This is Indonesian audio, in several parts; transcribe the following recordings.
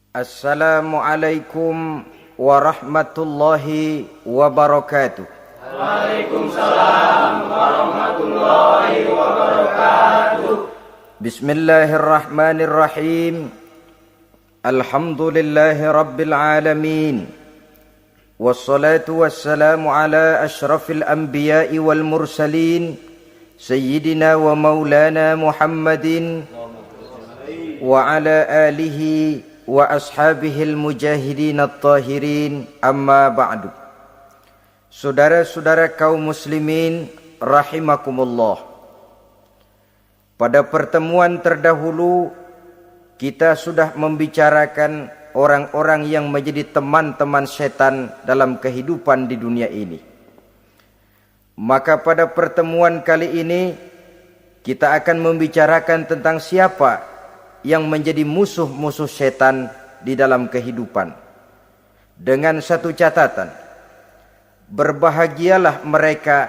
Assalamualaikum warahmatullahi wabarakatuh. Waalaikumsalam warahmatullahi wabarakatuh. Bismillahirrahmanirrahim. Alhamdulillahi rabbil alamin. Wassalatu wassalamu ala ashrafil anbiya'i wal mursalin Sayyidina wa maulana Muhammadin wa ala alihi wa ashabihil mujahidin at-tahirin, amma ba'du. Saudara-saudara kaum muslimin rahimakumullah. Pada pertemuan terdahulu kita sudah membicarakan orang-orang yang menjadi teman-teman setan dalam kehidupan di dunia ini. Maka pada pertemuan kali ini kita akan membicarakan tentang siapa yang menjadi musuh-musuh setan di dalam kehidupan. Dengan satu catatan, berbahagialah mereka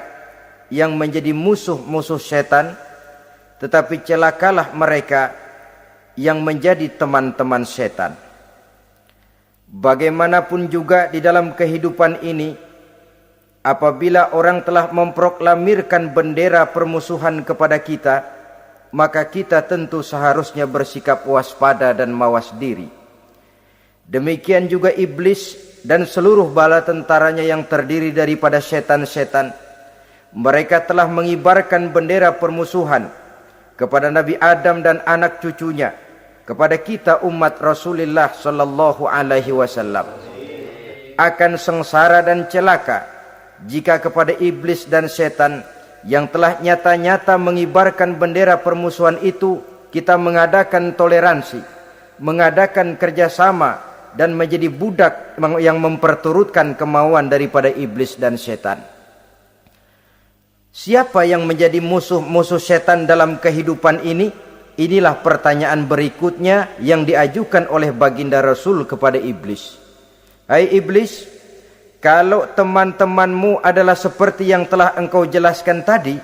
yang menjadi musuh-musuh setan, tetapi celakalah mereka yang menjadi teman-teman setan. Bagaimanapun juga di dalam kehidupan ini, apabila orang telah memproklamirkan bendera permusuhan kepada kita, maka kita tentu seharusnya bersikap waspada dan mawas diri. Demikian juga iblis dan seluruh bala tentaranya yang terdiri daripada setan-setan. Mereka telah mengibarkan bendera permusuhan kepada Nabi Adam dan anak cucunya, kepada kita umat Rasulullah sallallahu alaihi wasallam. Akan sengsara dan celaka jika kepada iblis dan setan yang telah nyata-nyata mengibarkan bendera permusuhan itu kita mengadakan toleransi, mengadakan kerjasama, dan menjadi budak yang memperturutkan kemauan daripada iblis dan setan. Siapa yang menjadi musuh-musuh setan dalam kehidupan ini? Inilah pertanyaan berikutnya yang diajukan oleh baginda Rasul kepada iblis. Hai iblis, kalau teman-temanmu adalah seperti yang telah engkau jelaskan tadi,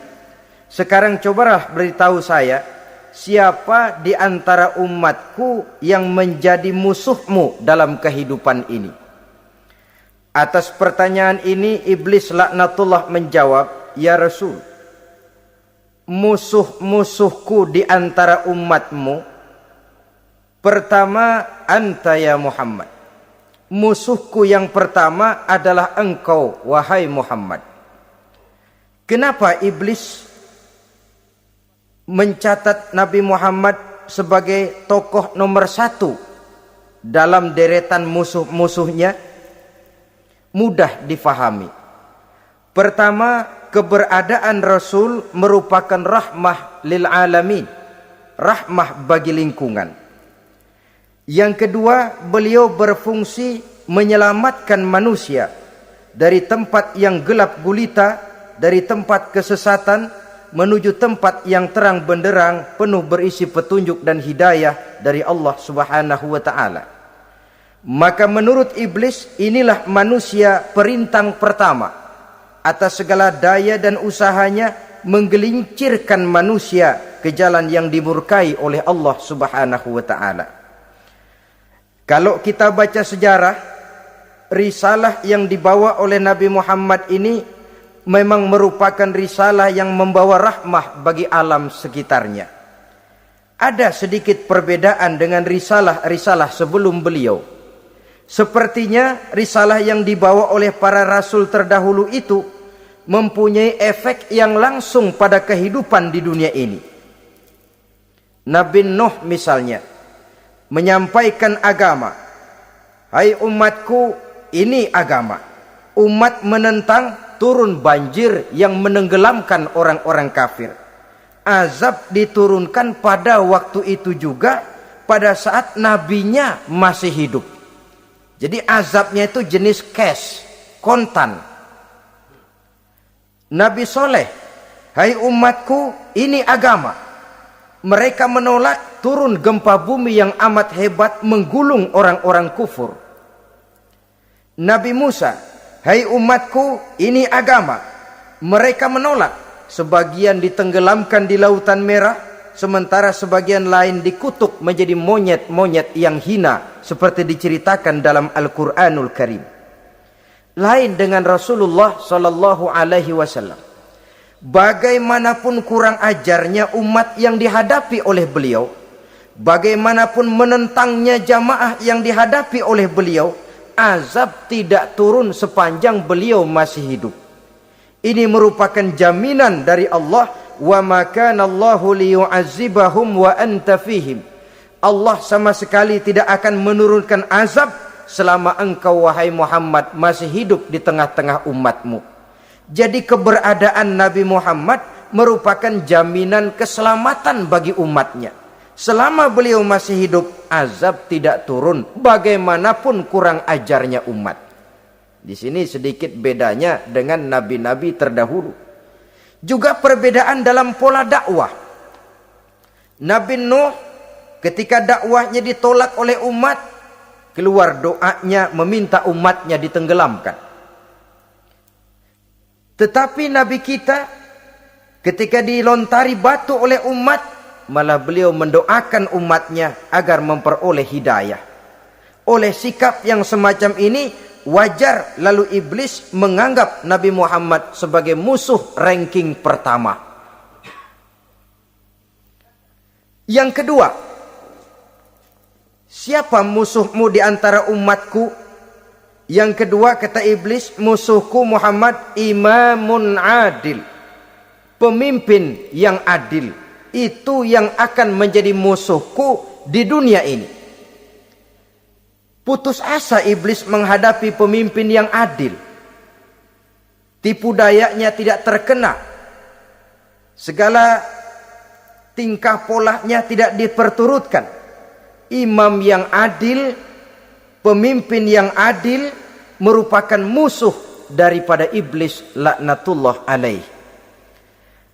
sekarang cobalah beritahu saya, siapa di antara umatku yang menjadi musuhmu dalam kehidupan ini? Atas pertanyaan ini, iblis laknatullah menjawab, ya Rasul, musuh-musuhku di antara umatmu, pertama, anta ya Muhammad. Musuhku yang pertama adalah engkau, wahai Muhammad. Kenapa iblis mencatat Nabi Muhammad sebagai tokoh nomor satu dalam deretan musuh-musuhnya? Mudah difahami. Pertama, keberadaan Rasul merupakan rahmah lil alamin, rahmah bagi lingkungan. Yang kedua, beliau berfungsi menyelamatkan manusia dari tempat yang gelap gulita, dari tempat kesesatan menuju tempat yang terang benderang, penuh berisi petunjuk dan hidayah dari Allah Subhanahu wa taala. Maka menurut iblis, inilah manusia perintang pertama atas segala daya dan usahanya menggelincirkan manusia ke jalan yang dimurkai oleh Allah Subhanahu wa taala. Kalau kita baca sejarah, risalah yang dibawa oleh Nabi Muhammad ini memang merupakan risalah yang membawa rahmah bagi alam sekitarnya. Ada sedikit perbedaan dengan risalah-risalah sebelum beliau. Sepertinya risalah yang dibawa oleh para rasul terdahulu itu mempunyai efek yang langsung pada kehidupan di dunia ini. Nabi Nuh misalnya menyampaikan agama. Hai umatku, ini agama. Umat menentang, turun banjir yang menenggelamkan orang-orang kafir. Azab diturunkan pada waktu itu juga, pada saat nabinya masih hidup. Jadi azabnya itu jenis cash, kontan. Nabi Soleh, hai umatku, ini agama. Mereka menolak, turun gempa bumi yang amat hebat menggulung orang-orang kufur. Nabi Musa, hai umatku, ini agama. Mereka menolak, sebagian ditenggelamkan di Lautan Merah, sementara sebagian lain dikutuk menjadi monyet-monyet yang hina seperti diceritakan dalam Al-Qur'anul Karim. Lain dengan Rasulullah sallallahu alaihi wasallam. Bagaimanapun kurang ajarnya umat yang dihadapi oleh beliau, bagaimanapun menentangnya jamaah yang dihadapi oleh beliau, azab tidak turun sepanjang beliau masih hidup. Ini merupakan jaminan dari Allah, wa ma kana Allahu liyu'azzibahum wa anta fihim. Allah sama sekali tidak akan menurunkan azab selama engkau wahai Muhammad masih hidup di tengah-tengah umatmu. Jadi keberadaan Nabi Muhammad merupakan jaminan keselamatan bagi umatnya. Selama beliau masih hidup, azab tidak turun bagaimanapun kurang ajarnya umat. Di sini sedikit bedanya dengan nabi-nabi terdahulu. Juga perbedaan dalam pola dakwah. Nabi Nuh ketika dakwahnya ditolak oleh umat, keluar doanya meminta umatnya ditenggelamkan. Tetapi Nabi kita ketika dilontari batu oleh umat, malah beliau mendoakan umatnya agar memperoleh hidayah. Oleh sikap yang semacam ini, wajar lalu iblis menganggap Nabi Muhammad sebagai musuh ranking pertama. Yang kedua, siapa musuhmu di antara umatku? Yang kedua kata iblis, musuhku Muhammad imamun adil. Pemimpin yang adil. Itu yang akan menjadi musuhku di dunia ini. Putus asa iblis menghadapi pemimpin yang adil. Tipu dayanya tidak terkena. Segala tingkah polanya tidak diperturutkan. Imam yang adil, pemimpin yang adil merupakan musuh daripada iblis laknatullah alaih.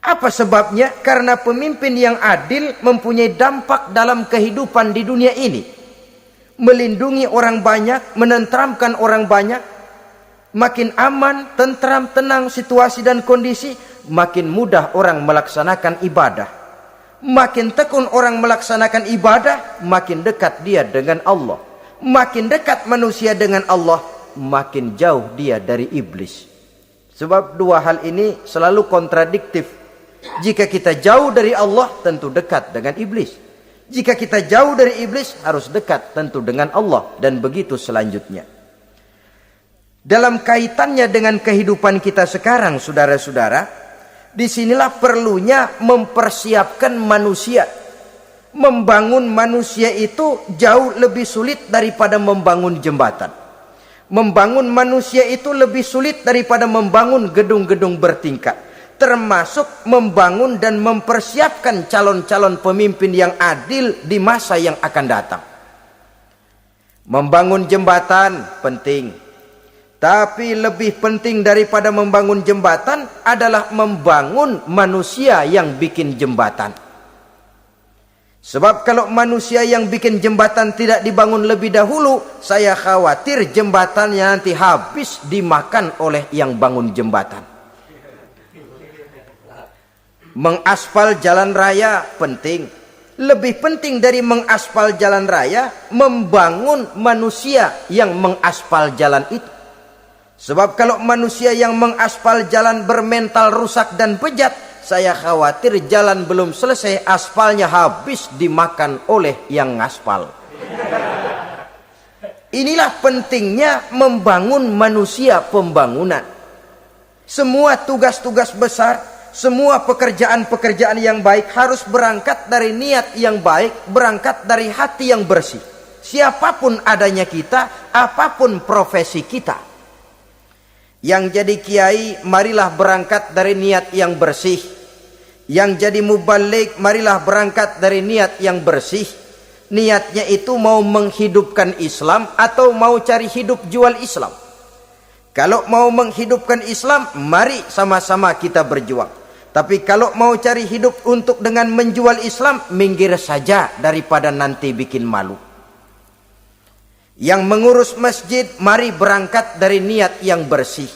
Apa sebabnya? Karena pemimpin yang adil mempunyai dampak dalam kehidupan di dunia ini. Melindungi orang banyak, menenteramkan orang banyak. Makin aman, tentram, tenang situasi dan kondisi, makin mudah orang melaksanakan ibadah. Makin tekun orang melaksanakan ibadah, makin dekat dia dengan Allah. Makin dekat manusia dengan Allah, makin jauh dia dari iblis. Sebab dua hal ini selalu kontradiktif. Jika kita jauh dari Allah, tentu dekat dengan iblis. Jika kita jauh dari iblis, harus dekat tentu dengan Allah. Dan begitu selanjutnya. Dalam kaitannya dengan kehidupan kita sekarang, saudara-saudara, disinilah perlunya mempersiapkan manusia. Membangun manusia itu jauh lebih sulit daripada membangun jembatan. Membangun manusia itu lebih sulit daripada membangun gedung-gedung bertingkat. Termasuk membangun dan mempersiapkan calon-calon pemimpin yang adil di masa yang akan datang. Membangun jembatan penting. Tapi lebih penting daripada membangun jembatan adalah membangun manusia yang bikin jembatan. Sebab kalau manusia yang bikin jembatan tidak dibangun lebih dahulu, saya khawatir jembatannya nanti habis dimakan oleh yang bangun jembatan. Mengaspal jalan raya penting. Lebih penting dari mengaspal jalan raya, membangun manusia yang mengaspal jalan itu. Sebab kalau manusia yang mengaspal jalan bermental rusak dan bejat, saya khawatir jalan belum selesai, aspalnya habis dimakan oleh yang ngaspal. Inilah pentingnya membangun manusia pembangunan. Semua tugas-tugas besar, semua pekerjaan-pekerjaan yang baik harus berangkat dari niat yang baik, berangkat dari hati yang bersih. Siapapun adanya kita, apapun profesi kita. Yang jadi kiai, marilah berangkat dari niat yang bersih. Yang jadi mubalik, marilah berangkat dari niat yang bersih. Niatnya itu mau menghidupkan Islam atau mau cari hidup jual Islam. Kalau mau menghidupkan Islam, mari sama-sama kita berjuang. Tapi kalau mau cari hidup untuk dengan menjual Islam, minggir saja daripada nanti bikin malu. Yang mengurus masjid, mari berangkat dari niat yang bersih.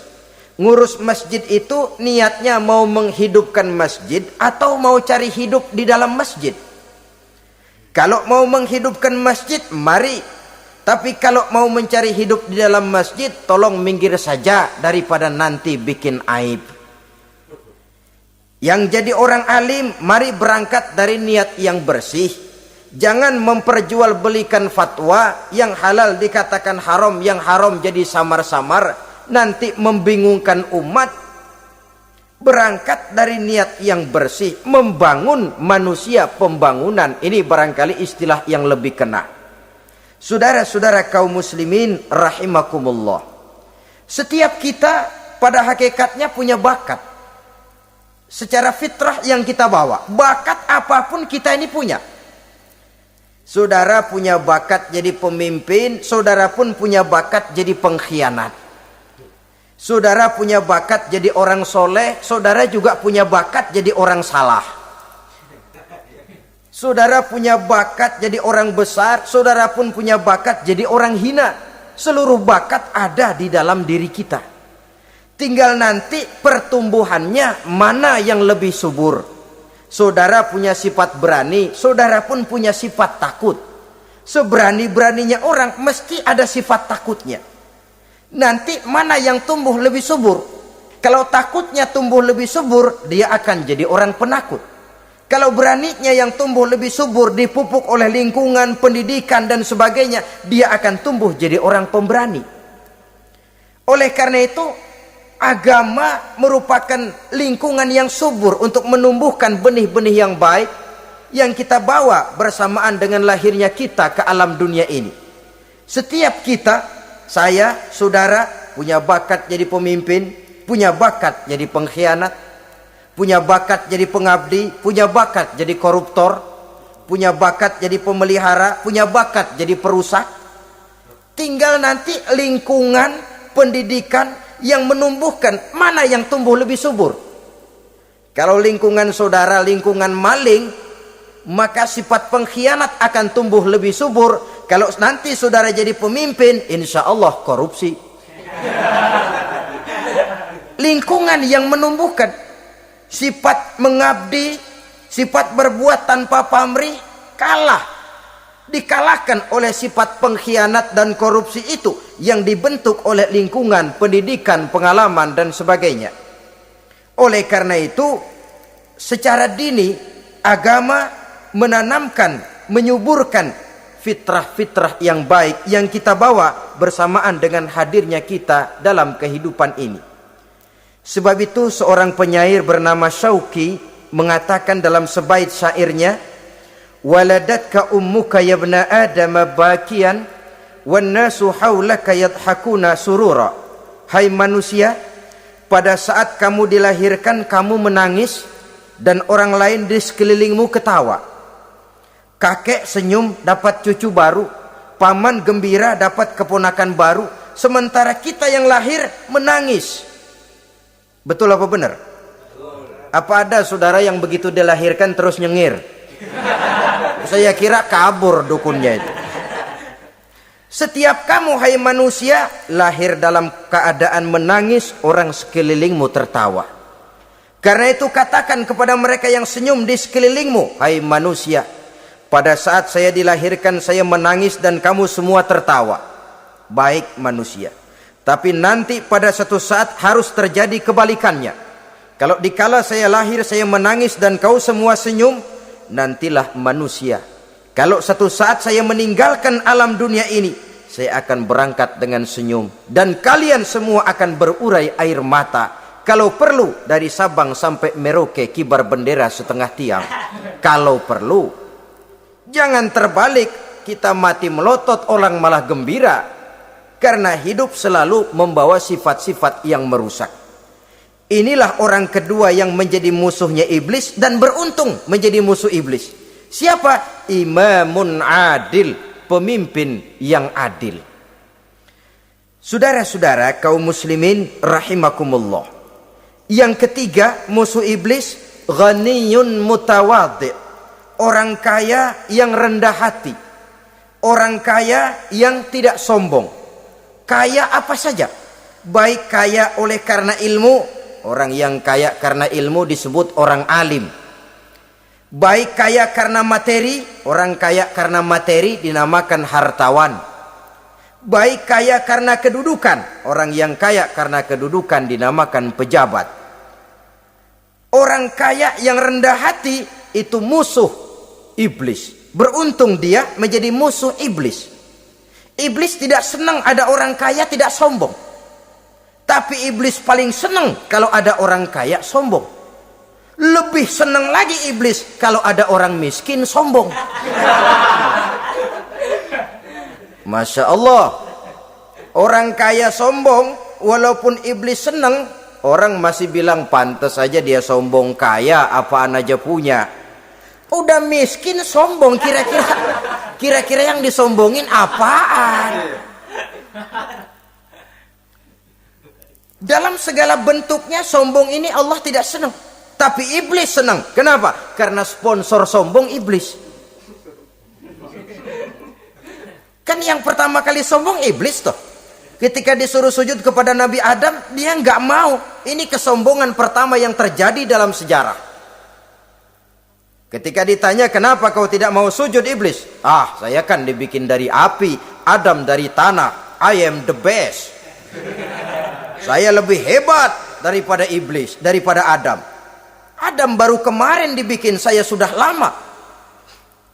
Ngurus masjid itu niatnya mau menghidupkan masjid atau mau cari hidup di dalam masjid. Kalau mau menghidupkan masjid, mari. Tapi kalau mau mencari hidup di dalam masjid, tolong minggir saja daripada nanti bikin aib. Yang jadi orang alim, mari berangkat dari niat yang bersih. Jangan memperjualbelikan fatwa, yang halal dikatakan haram, yang haram jadi samar-samar, nanti membingungkan umat. Berangkat dari niat yang bersih, membangun manusia, pembangunan. Ini barangkali istilah yang lebih kena. Saudara-saudara kaum muslimin rahimakumullah. Setiap kita pada hakikatnya punya bakat. Secara fitrah yang kita bawa, bakat apapun kita ini punya. Saudara punya bakat jadi pemimpin, saudara pun punya bakat jadi pengkhianat. Saudara punya bakat jadi orang soleh, saudara juga punya bakat jadi orang salah. Saudara punya bakat jadi orang besar, saudara pun punya bakat jadi orang hina. Seluruh bakat ada di dalam diri kita. Tinggal nanti pertumbuhannya mana yang lebih subur. Saudara punya sifat berani, saudara pun punya sifat takut. Seberani-beraninya orang mesti ada sifat takutnya. Nanti mana yang tumbuh lebih subur? Kalau takutnya tumbuh lebih subur, dia akan jadi orang penakut. Kalau beraninya yang tumbuh lebih subur, dipupuk oleh lingkungan, pendidikan dan sebagainya, dia akan tumbuh jadi orang pemberani. Oleh karena itu, agama merupakan lingkungan yang subur untuk menumbuhkan benih-benih yang baik yang kita bawa bersamaan dengan lahirnya kita ke alam dunia ini. Setiap kita, saya, saudara, punya bakat jadi pemimpin, punya bakat jadi pengkhianat, punya bakat jadi pengabdi, punya bakat jadi koruptor, punya bakat jadi pemelihara, punya bakat jadi perusak. Tinggal nanti lingkungan pendidikan yang menumbuhkan mana yang tumbuh lebih subur. Kalau lingkungan saudara lingkungan maling, maka sifat pengkhianat akan tumbuh lebih subur. Kalau nanti saudara jadi pemimpin, insya Allah korupsi. Lingkungan yang menumbuhkan sifat mengabdi, sifat berbuat tanpa pamrih, dikalahkan oleh sifat pengkhianat dan korupsi itu yang dibentuk oleh lingkungan, pendidikan, pengalaman dan sebagainya. Oleh karena itu, secara dini agama menanamkan, menyuburkan fitrah-fitrah yang baik yang kita bawa bersamaan dengan hadirnya kita dalam kehidupan ini. Sebab itu seorang penyair bernama Syauqi mengatakan dalam sebaik syairnya, waladatka ummuka ya ibna adam bakian wan nasu haulaka yadhakuna surura. Hai manusia, pada saat kamu dilahirkan kamu menangis dan orang lain di sekelilingmu ketawa. Kakek senyum dapat cucu baru, paman gembira dapat keponakan baru, sementara kita yang lahir menangis. Betul apa benar? Apa ada saudara yang begitu dilahirkan terus nyengir? Saya kira kabur dukunnya itu. Setiap kamu hai manusia lahir dalam keadaan menangis, orang sekelilingmu tertawa. Karena itu katakan kepada mereka yang senyum di sekelilingmu, hai manusia, pada saat saya dilahirkan saya menangis dan kamu semua tertawa. Baik manusia. Tapi nanti pada satu saat harus terjadi kebalikannya. Kalau dikala saya lahir saya menangis dan kau semua senyum, nantilah manusia. Kalau satu saat saya meninggalkan alam dunia ini, saya akan berangkat dengan senyum. Dan kalian semua akan berurai air mata. Kalau perlu dari Sabang sampai Merauke kibar bendera setengah tiang. Kalau perlu. Jangan terbalik, kita mati melotot orang malah gembira. Karena hidup selalu membawa sifat-sifat yang merusak. Inilah orang kedua yang menjadi musuhnya iblis dan beruntung menjadi musuh iblis. Siapa? Imamun adil, pemimpin yang adil. Saudara-saudara kaum muslimin rahimakumullah. Yang ketiga musuh iblis, ghaniyun mutawadhi, orang kaya yang rendah hati, orang kaya yang tidak sombong. Kaya apa saja, Baik kaya oleh karena ilmu, orang yang kaya karena ilmu disebut orang alim. Baik kaya karena materi, orang kaya karena materi dinamakan hartawan. Baik kaya karena kedudukan, orang yang kaya karena kedudukan dinamakan pejabat. Orang kaya yang rendah hati itu musuh iblis. Beruntung dia menjadi musuh iblis. Iblis tidak senang ada orang kaya tidak sombong. Tapi iblis paling senang kalau ada orang kaya sombong. Lebih senang lagi iblis kalau ada orang miskin sombong. Masya Allah. Orang kaya sombong, walaupun iblis senang, orang masih bilang pantas saja dia sombong, kaya apaan aja punya. Udah miskin sombong, kira-kira yang disombongin apaan? Dalam segala bentuknya sombong ini Allah tidak senang, tapi iblis senang. Kenapa? Karena sponsor sombong iblis. Kan yang pertama kali sombong iblis toh. Ketika disuruh sujud kepada Nabi Adam, dia nggak mau. Ini kesombongan pertama yang terjadi dalam sejarah. Ketika ditanya, kenapa kau tidak mau sujud iblis? Ah, saya kan dibikin dari api, Adam dari tanah. I am the best. Saya lebih hebat daripada iblis, daripada Adam. Adam baru kemarin dibikin, saya sudah lama.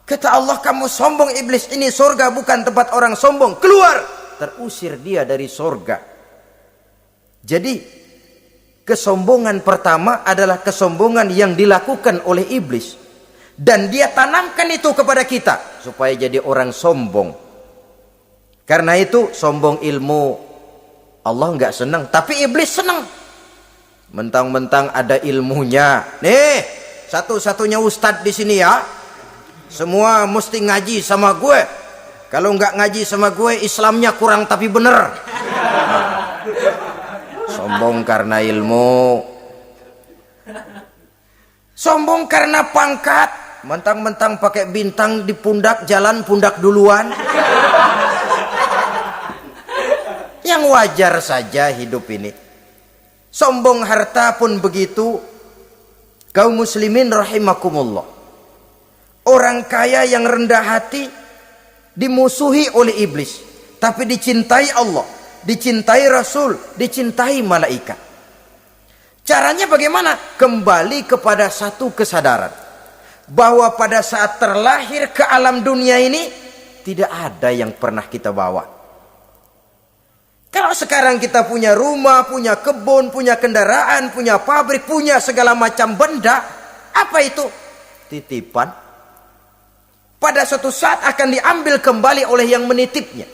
Kata Allah, kamu sombong iblis, ini surga bukan tempat orang sombong. Keluar! Terusir dia dari surga. Jadi, kesombongan pertama adalah kesombongan yang dilakukan oleh iblis. Dan dia tanamkan itu kepada kita supaya jadi orang sombong. Karena itu sombong ilmu Allah nggak senang, tapi iblis senang. Mentang-mentang ada ilmunya. Nih, satu-satunya ustadz di sini ya. Semua mesti ngaji sama gue. Kalau nggak ngaji sama gue, Islamnya kurang tapi bener. Sombong karena ilmu. Sombong karena pangkat. Mentang-mentang pakai bintang di pundak, jalan pundak duluan. Yang wajar saja hidup ini. Sombong harta pun begitu. Kaum muslimin rahimakumullah. Orang kaya yang rendah hati dimusuhi oleh iblis, tapi dicintai Allah, dicintai Rasul, dicintai malaikat. Caranya bagaimana? Kembali kepada satu kesadaran bahwa pada saat terlahir ke alam dunia ini tidak ada yang pernah kita bawa. Kalau sekarang kita punya rumah, punya kebun, punya kendaraan, punya pabrik, punya segala macam benda, apa itu? Titipan. Pada suatu saat akan diambil kembali oleh yang menitipnya.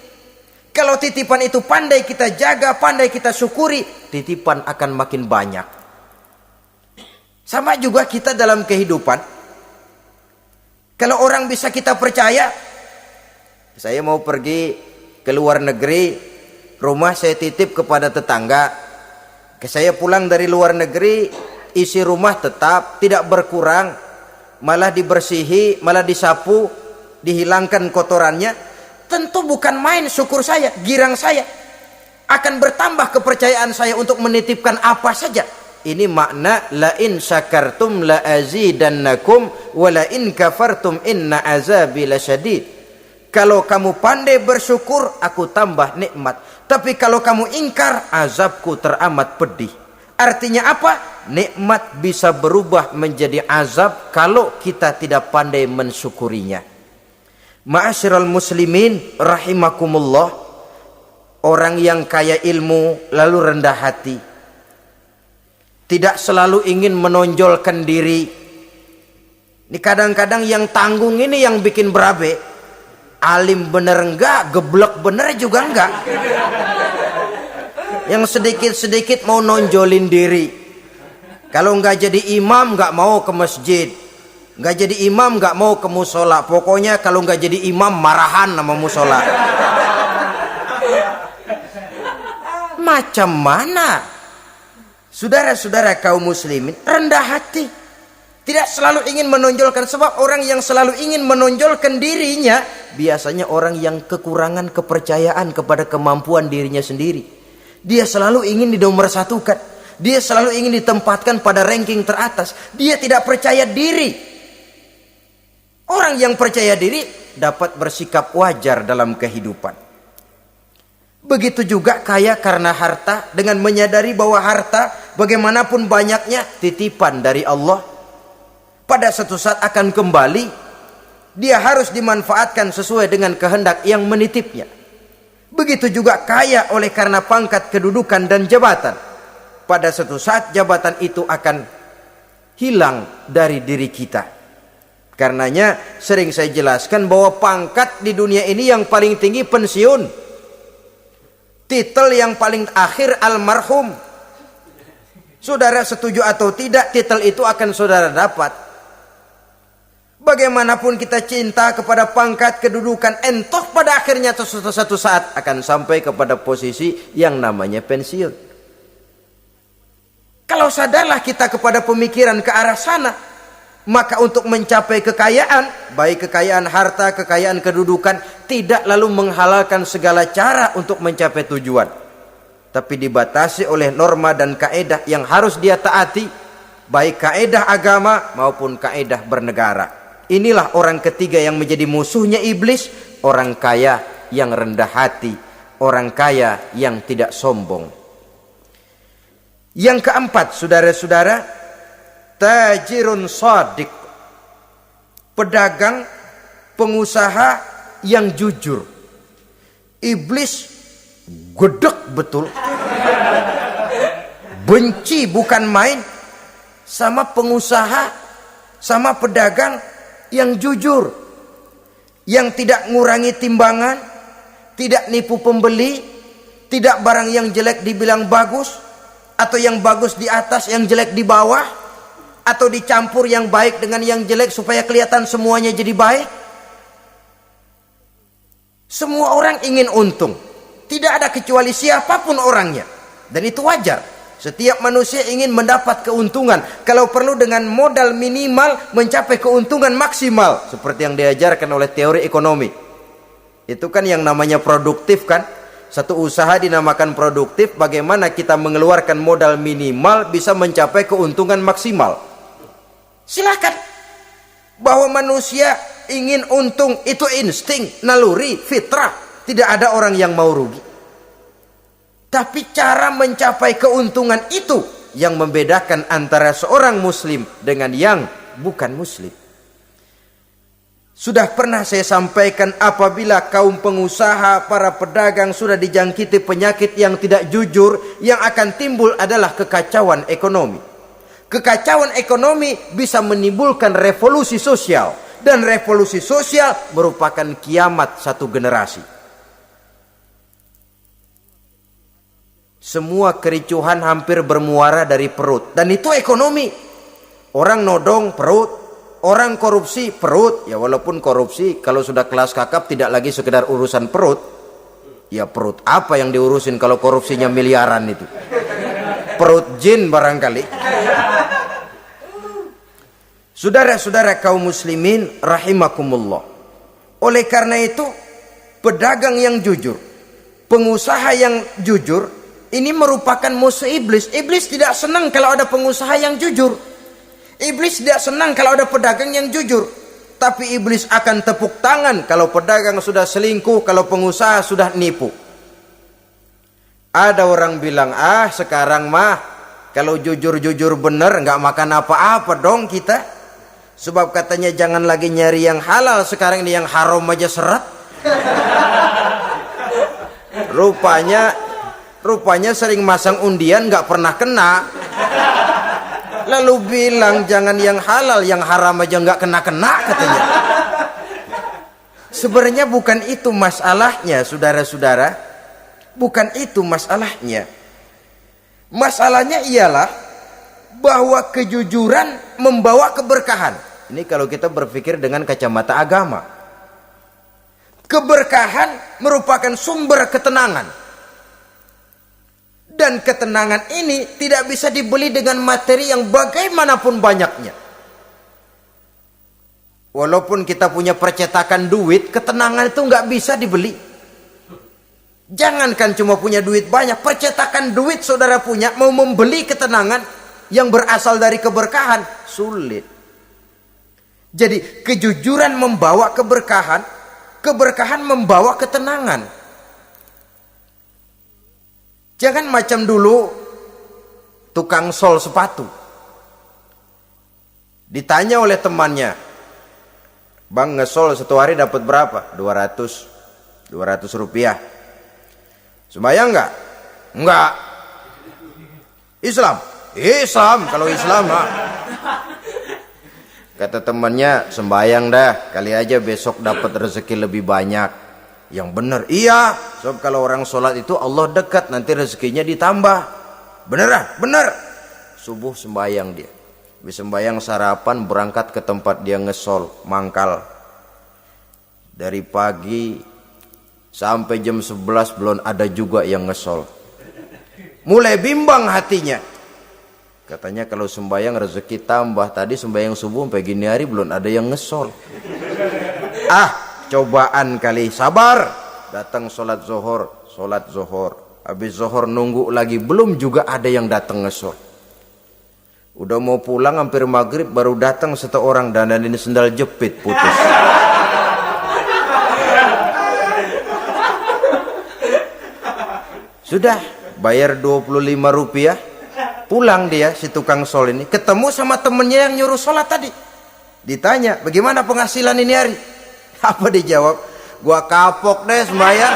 Kalau titipan itu pandai kita jaga, pandai kita syukuri, titipan akan makin banyak. Sama juga kita dalam kehidupan. Kalau orang bisa kita percaya, saya mau pergi ke luar negeri, rumah saya titip kepada tetangga. Saya pulang dari luar negeri, isi rumah tetap, tidak berkurang, malah dibersihi, malah disapu, dihilangkan kotorannya. Tentu bukan main syukur saya, girang saya. Akan bertambah kepercayaan saya untuk menitipkan apa saja. Ini makna la in syakartum la azidannakum wa la in kafartum inna azabi lasyadid. Kalau kamu pandai bersyukur, aku tambah nikmat. Tapi kalau kamu ingkar, azabku teramat pedih. Artinya apa? Nikmat bisa berubah menjadi azab kalau kita tidak pandai mensyukurinya. Ma'asyiral muslimin rahimakumullah. Orang yang kaya ilmu lalu rendah hati, tidak selalu ingin menonjolkan diri. Ini kadang-kadang yang tanggung ini yang bikin berabe. Alim bener enggak, geblek bener juga enggak. Yang sedikit-sedikit mau nonjolin diri. Kalau enggak jadi imam enggak mau ke masjid. Enggak jadi imam enggak mau ke musola. Pokoknya kalau enggak jadi imam marahan sama musola. Macam mana? Saudara-saudara kaum muslimin, rendah hati. Tidak selalu ingin menonjolkan, sebab orang yang selalu ingin menonjolkan dirinya biasanya orang yang kekurangan kepercayaan kepada kemampuan dirinya sendiri. Dia selalu ingin dinomorsatukan. Dia selalu ingin ditempatkan pada ranking teratas. Dia tidak percaya diri. Orang yang percaya diri dapat bersikap wajar dalam kehidupan. Begitu juga kaya karena harta, dengan menyadari bahwa harta bagaimanapun banyaknya titipan dari Allah. Pada suatu saat akan kembali. Dia harus dimanfaatkan sesuai dengan kehendak yang menitipnya. Begitu juga kaya oleh karena pangkat, kedudukan, dan jabatan. Pada suatu saat jabatan itu akan hilang dari diri kita. Karenanya sering saya jelaskan bahwa pangkat di dunia ini yang paling tinggi pensiun. Titel yang paling akhir almarhum. Saudara setuju atau tidak, titel itu akan saudara dapat. Bagaimanapun kita cinta kepada pangkat, kedudukan, entah pada akhirnya satu saat akan sampai kepada posisi yang namanya pensiun. Kalau sadarlah kita kepada pemikiran ke arah sana, maka untuk mencapai kekayaan, baik kekayaan harta, kekayaan kedudukan, tidak lalu menghalalkan segala cara untuk mencapai tujuan, tapi dibatasi oleh norma dan kaedah yang harus dia taati, baik kaedah agama maupun kaedah bernegara. Inilah orang ketiga yang menjadi musuhnya iblis, orang kaya yang rendah hati, orang kaya yang tidak sombong. Yang keempat, saudara-saudara, tajirun shadiq, pedagang, pengusaha yang jujur. Iblis gedek betul, benci bukan main sama pengusaha, sama pedagang yang jujur, yang tidak ngurangi timbangan, tidak nipu pembeli, tidak barang yang jelek dibilang bagus, atau yang bagus di atas yang jelek di bawah, atau dicampur yang baik dengan yang jelek supaya kelihatan semuanya jadi baik. Semua orang ingin untung, tidak ada kecuali siapapun orangnya, dan itu wajar. Setiap manusia ingin mendapat keuntungan, kalau perlu dengan modal minimal mencapai keuntungan maksimal, seperti yang diajarkan oleh teori ekonomi. Itu kan yang namanya produktif kan. Satu usaha dinamakan produktif, bagaimana kita mengeluarkan modal minimal bisa mencapai keuntungan maksimal. Silakan. Bahwa manusia ingin untung itu insting, naluri, fitrah. Tidak ada orang yang mau rugi. Tapi cara mencapai keuntungan itu yang membedakan antara seorang muslim dengan yang bukan muslim. Sudah pernah saya sampaikan, apabila kaum pengusaha, para pedagang sudah dijangkiti penyakit yang tidak jujur, yang akan timbul adalah kekacauan ekonomi. Kekacauan ekonomi bisa menimbulkan revolusi sosial, dan revolusi sosial merupakan kiamat satu generasi. Semua kericuhan hampir bermuara dari perut, dan itu ekonomi. Orang nodong perut, orang korupsi perut. Ya walaupun korupsi kalau sudah kelas kakap tidak lagi sekedar urusan perut. Ya perut apa yang diurusin kalau korupsinya miliaran itu? Perut jin barangkali. Saudara-saudara kaum muslimin rahimakumullah. Oleh karena itu, pedagang yang jujur, pengusaha yang jujur, ini merupakan musuh iblis. Iblis tidak senang kalau ada pengusaha yang jujur. Iblis tidak senang kalau ada pedagang yang jujur. Tapi iblis akan tepuk tangan kalau pedagang sudah selingkuh, kalau pengusaha sudah nipu. Ada orang bilang, sekarang mah kalau jujur-jujur bener nggak makan apa-apa dong kita. Sebab katanya jangan lagi nyari yang halal, sekarang ini yang haram aja seret. Rupanya sering masang undian nggak pernah kena. Lalu bilang jangan yang halal, yang haram aja nggak kena-kena katanya. Sebenarnya bukan itu masalahnya, saudara-saudara. Bukan itu masalahnya. Masalahnya ialah bahwa kejujuran membawa keberkahan. Ini kalau kita berpikir dengan kacamata agama. Keberkahan merupakan sumber ketenangan. Dan ketenangan ini tidak bisa dibeli dengan materi yang bagaimanapun banyaknya. Walaupun kita punya percetakan duit, ketenangan itu nggak bisa dibeli. Jangankan cuma punya duit banyak, percetakan duit saudara punya, mau membeli ketenangan yang berasal dari keberkahan, sulit. Jadi kejujuran membawa keberkahan, keberkahan membawa ketenangan. Jangan macam dulu tukang sol sepatu. Ditanya oleh temannya, "Bang, ngesol satu hari dapat berapa?" 200 rupiah. Sembayang enggak? Enggak. Islam? Islam, kalau Islam mah. Kata temannya, "Sembayang dah, kali aja besok dapat rezeki lebih banyak." Yang benar, iya. Sebab kalau orang sholat itu Allah dekat, nanti rezekinya ditambah. Bener ah? Bener. Subuh sembayang dia. Habis sembayang sarapan, berangkat ke tempat dia ngesol, mangkal. Dari pagi sampai jam 11 belum ada juga yang ngesol. Mulai bimbang hatinya. Katanya kalau sembayang rezeki tambah. Tadi sembayang subuh sampai gini hari belum ada yang ngesol. Cobaan kali, sabar. Datang sholat zohor. Habis zohor nunggu lagi, belum juga ada yang datang ngesol. Udah mau pulang hampir maghrib, baru datang satu orang dandanin sendal jepit putus. Sudah bayar 25 rupiah, pulang dia si tukang sol ini, ketemu sama temennya yang nyuruh sholat tadi. Ditanya, "Bagaimana penghasilan ini hari?" Apa dijawab? "Gua kapok deh sembahyang."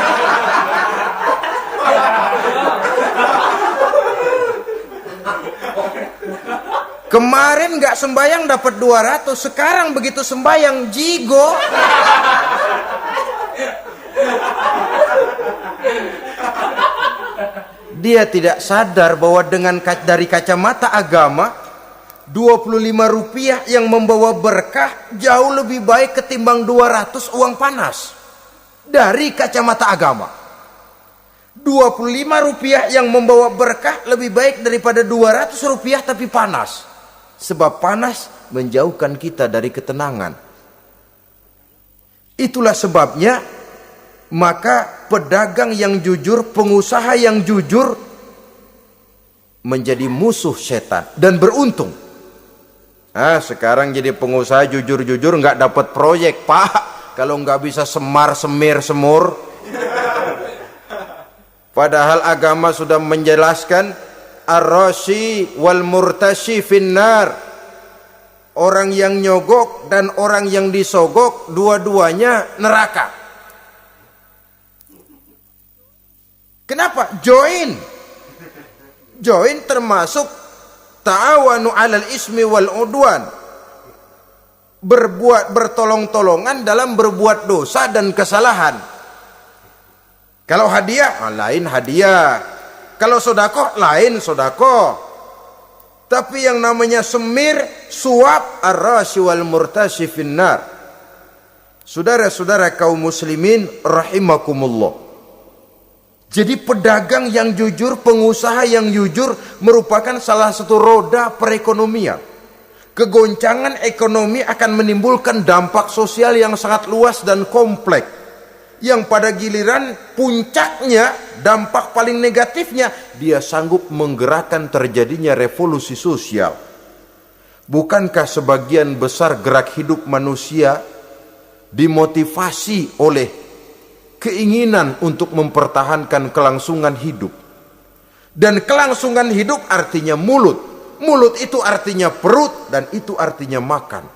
Kemarin nggak sembahyang dapat 200, sekarang begitu sembahyang jigo. Dia tidak sadar bahwa dengan dari kacamata agama, 25 rupiah yang membawa berkah jauh lebih baik ketimbang 200 uang panas. Dari kacamata agama, 25 rupiah yang membawa berkah lebih baik daripada 200 rupiah tapi panas. Sebab panas menjauhkan kita dari ketenangan. Itulah sebabnya maka pedagang yang jujur, pengusaha yang jujur menjadi musuh setan dan beruntung. Sekarang jadi pengusaha jujur-jujur nggak dapat proyek, Pak. Kalau nggak bisa semur. Padahal agama sudah menjelaskan ar-rashi wal murtashi finnar. Orang yang nyogok dan orang yang disogok dua-duanya neraka. Kenapa? Join termasuk ta'awanu 'alal ismi wal udwan. Bertolong-tolongan dalam berbuat dosa dan kesalahan. Kalau hadiah, lain hadiah. Kalau sedekah, lain sedekah. Tapi yang namanya semir, suap, ar-rashi wal murtashi finnar. Saudara-saudara kaum muslimin rahimakumullah. Jadi pedagang yang jujur, pengusaha yang jujur merupakan salah satu roda perekonomian. Kegoncangan ekonomi akan menimbulkan dampak sosial yang sangat luas dan kompleks. Yang pada giliran puncaknya, dampak paling negatifnya, dia sanggup menggerakkan terjadinya revolusi sosial. Bukankah sebagian besar gerak hidup manusia dimotivasi oleh keinginan untuk mempertahankan kelangsungan hidup? Dan kelangsungan hidup artinya mulut. Mulut itu artinya perut, dan itu artinya makan.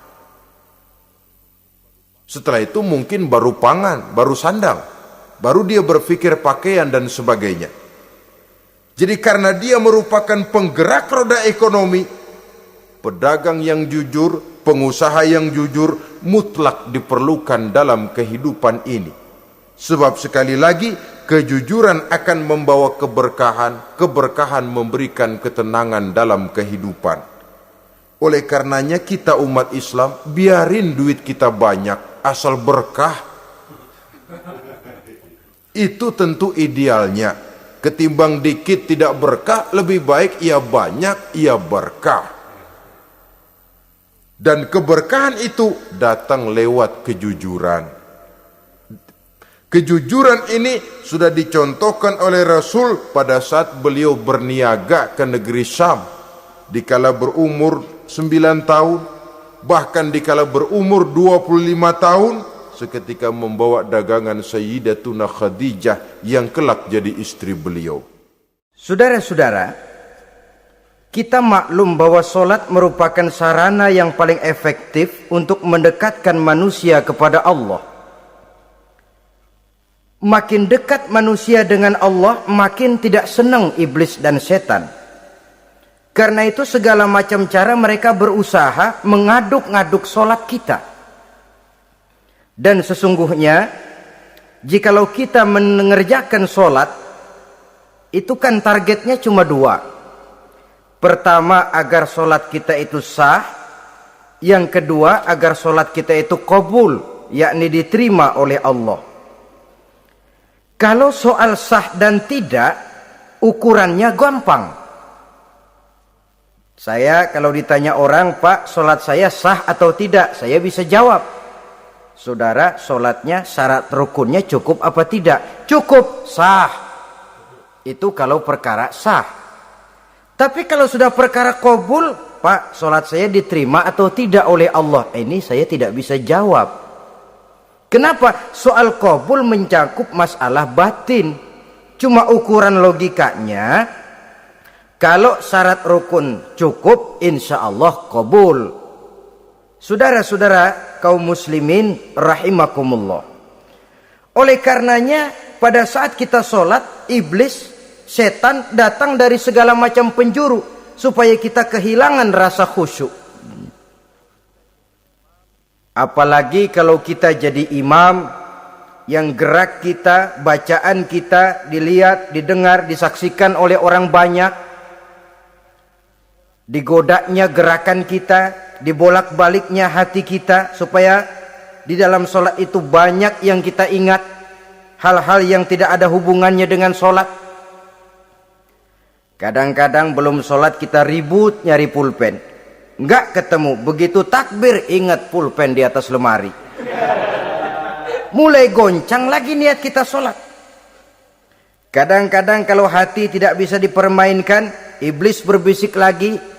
Setelah itu mungkin baru pangan, baru sandang, baru dia berpikir pakaian dan sebagainya. Jadi karena dia merupakan penggerak roda ekonomi, pedagang yang jujur, pengusaha yang jujur mutlak diperlukan dalam kehidupan ini. Sebab sekali lagi, kejujuran akan membawa keberkahan, keberkahan memberikan ketenangan dalam kehidupan. Oleh karenanya kita umat Islam, biarin duit kita banyak, asal berkah. Itu tentu idealnya. Ketimbang dikit tidak berkah, lebih baik ia banyak, ia berkah. Dan keberkahan itu datang lewat kejujuran. Kejujuran ini sudah dicontohkan oleh Rasul pada saat beliau berniaga ke negeri Syam dikala berumur 9 tahun, bahkan dikala berumur 25 tahun seketika membawa dagangan Sayyidatuna Khadijah yang kelak jadi istri beliau. Saudara-saudara, kita maklum bahwa solat merupakan sarana yang paling efektif untuk mendekatkan manusia kepada Allah. Makin dekat manusia dengan Allah, makin tidak senang iblis dan setan. Karena itu segala macam cara mereka berusaha mengaduk-ngaduk solat kita. Dan sesungguhnya, jikalau kita mengerjakan solat, itu kan targetnya cuma 2. Pertama, agar solat kita itu sah. Yang kedua, agar solat kita itu qabul, yakni diterima oleh Allah. Kalau soal sah dan tidak, ukurannya gampang. Saya kalau ditanya orang, Pak, solat saya sah atau tidak? Saya bisa jawab. Saudara, solatnya syarat rukunnya cukup apa tidak? Cukup, sah. Itu kalau perkara sah. Tapi kalau sudah perkara qabul, Pak, solat saya diterima atau tidak oleh Allah? Ini saya tidak bisa jawab. Kenapa? Soal qabul mencakup masalah batin. Cuma ukuran logikanya, kalau syarat rukun cukup, insya Allah qabul. Saudara-saudara kaum muslimin rahimakumullah. Oleh karenanya, pada saat kita sholat, iblis, setan datang dari segala macam penjuru supaya kita kehilangan rasa khusyuk. Apalagi kalau kita jadi imam yang gerak kita, bacaan kita dilihat, didengar, disaksikan oleh orang banyak. Digodanya gerakan kita, dibolak-baliknya hati kita supaya di dalam sholat itu banyak yang kita ingat, hal-hal yang tidak ada hubungannya dengan sholat. Kadang-kadang belum sholat kita ribut nyari pulpen. Enggak ketemu, begitu takbir ingat pulpen di atas lemari. Mulai goncang lagi niat kita sholat. Kadang-kadang kalau hati tidak bisa dipermainkan, iblis berbisik lagi.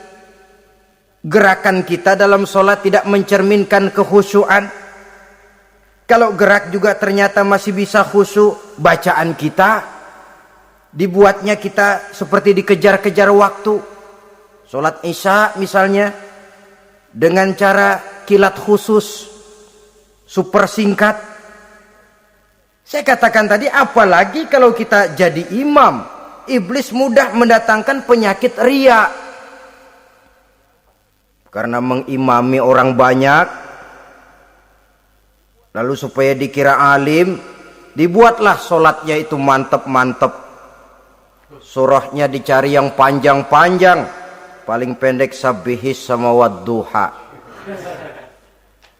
Gerakan kita dalam sholat tidak mencerminkan kekhusyuan. Kalau gerak juga ternyata masih bisa khusyuk, bacaan kita dibuatnya kita seperti dikejar-kejar waktu. Sholat Isya misalnya, dengan cara kilat khusus, super singkat. Saya katakan tadi, apalagi kalau kita jadi imam, iblis mudah mendatangkan penyakit riya. Karena mengimami orang banyak, lalu supaya dikira alim, dibuatlah sholatnya itu mantep-mantep. Surahnya dicari yang panjang-panjang. Paling pendek sabihis sama wadduha.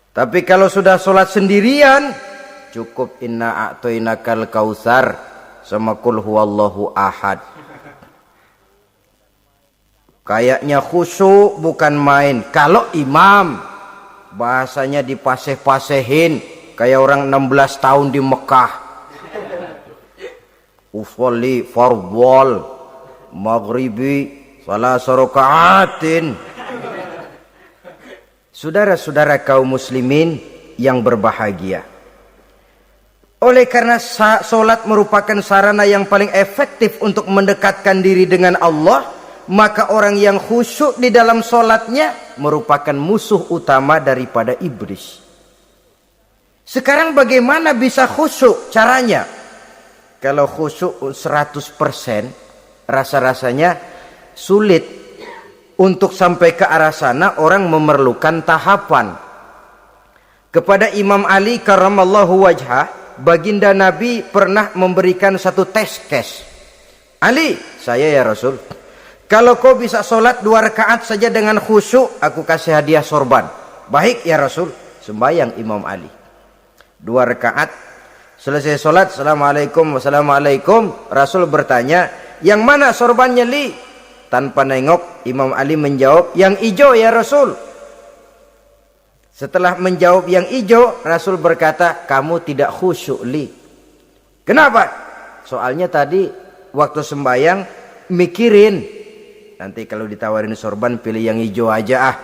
Tapi kalau sudah sholat sendirian, cukup inna a'toinakal kautsar sama kul huwallahu ahad. Kayaknya khusyuk bukan main. Kalau imam, bahasanya dipaseh-pasehin kayak orang 16 tahun di Mekah. Usolli fardhol maghribi salah sarokaatin. Saudara-saudara kaum muslimin yang berbahagia, oleh karena solat merupakan sarana yang paling efektif untuk mendekatkan diri dengan Allah, maka orang yang khusyuk di dalam solatnya merupakan musuh utama daripada iblis. Sekarang bagaimana bisa khusyuk caranya? Kalau khusyuk 100%, rasa-rasanya sulit. Untuk sampai ke arah sana orang memerlukan tahapan. Kepada Imam Ali karramallahu wajhah, baginda Nabi pernah memberikan satu tes case. Ali, saya ya Rasul, kalau kau bisa sholat 2 rakaat saja dengan khusyuk, aku kasih hadiah sorban. Baik ya Rasul. Sembayang Imam Ali 2 rakaat, selesai sholat, assalamualaikum wassalamualaikum. Rasul bertanya, yang mana sorbannya Li? Tanpa nengok, Imam Ali menjawab, yang hijau ya Rasul. Setelah menjawab yang hijau, Rasul berkata, kamu tidak khusyuk Li. Kenapa? Soalnya tadi waktu sembayang mikirin, nanti kalau ditawarin sorban pilih yang hijau aja ah.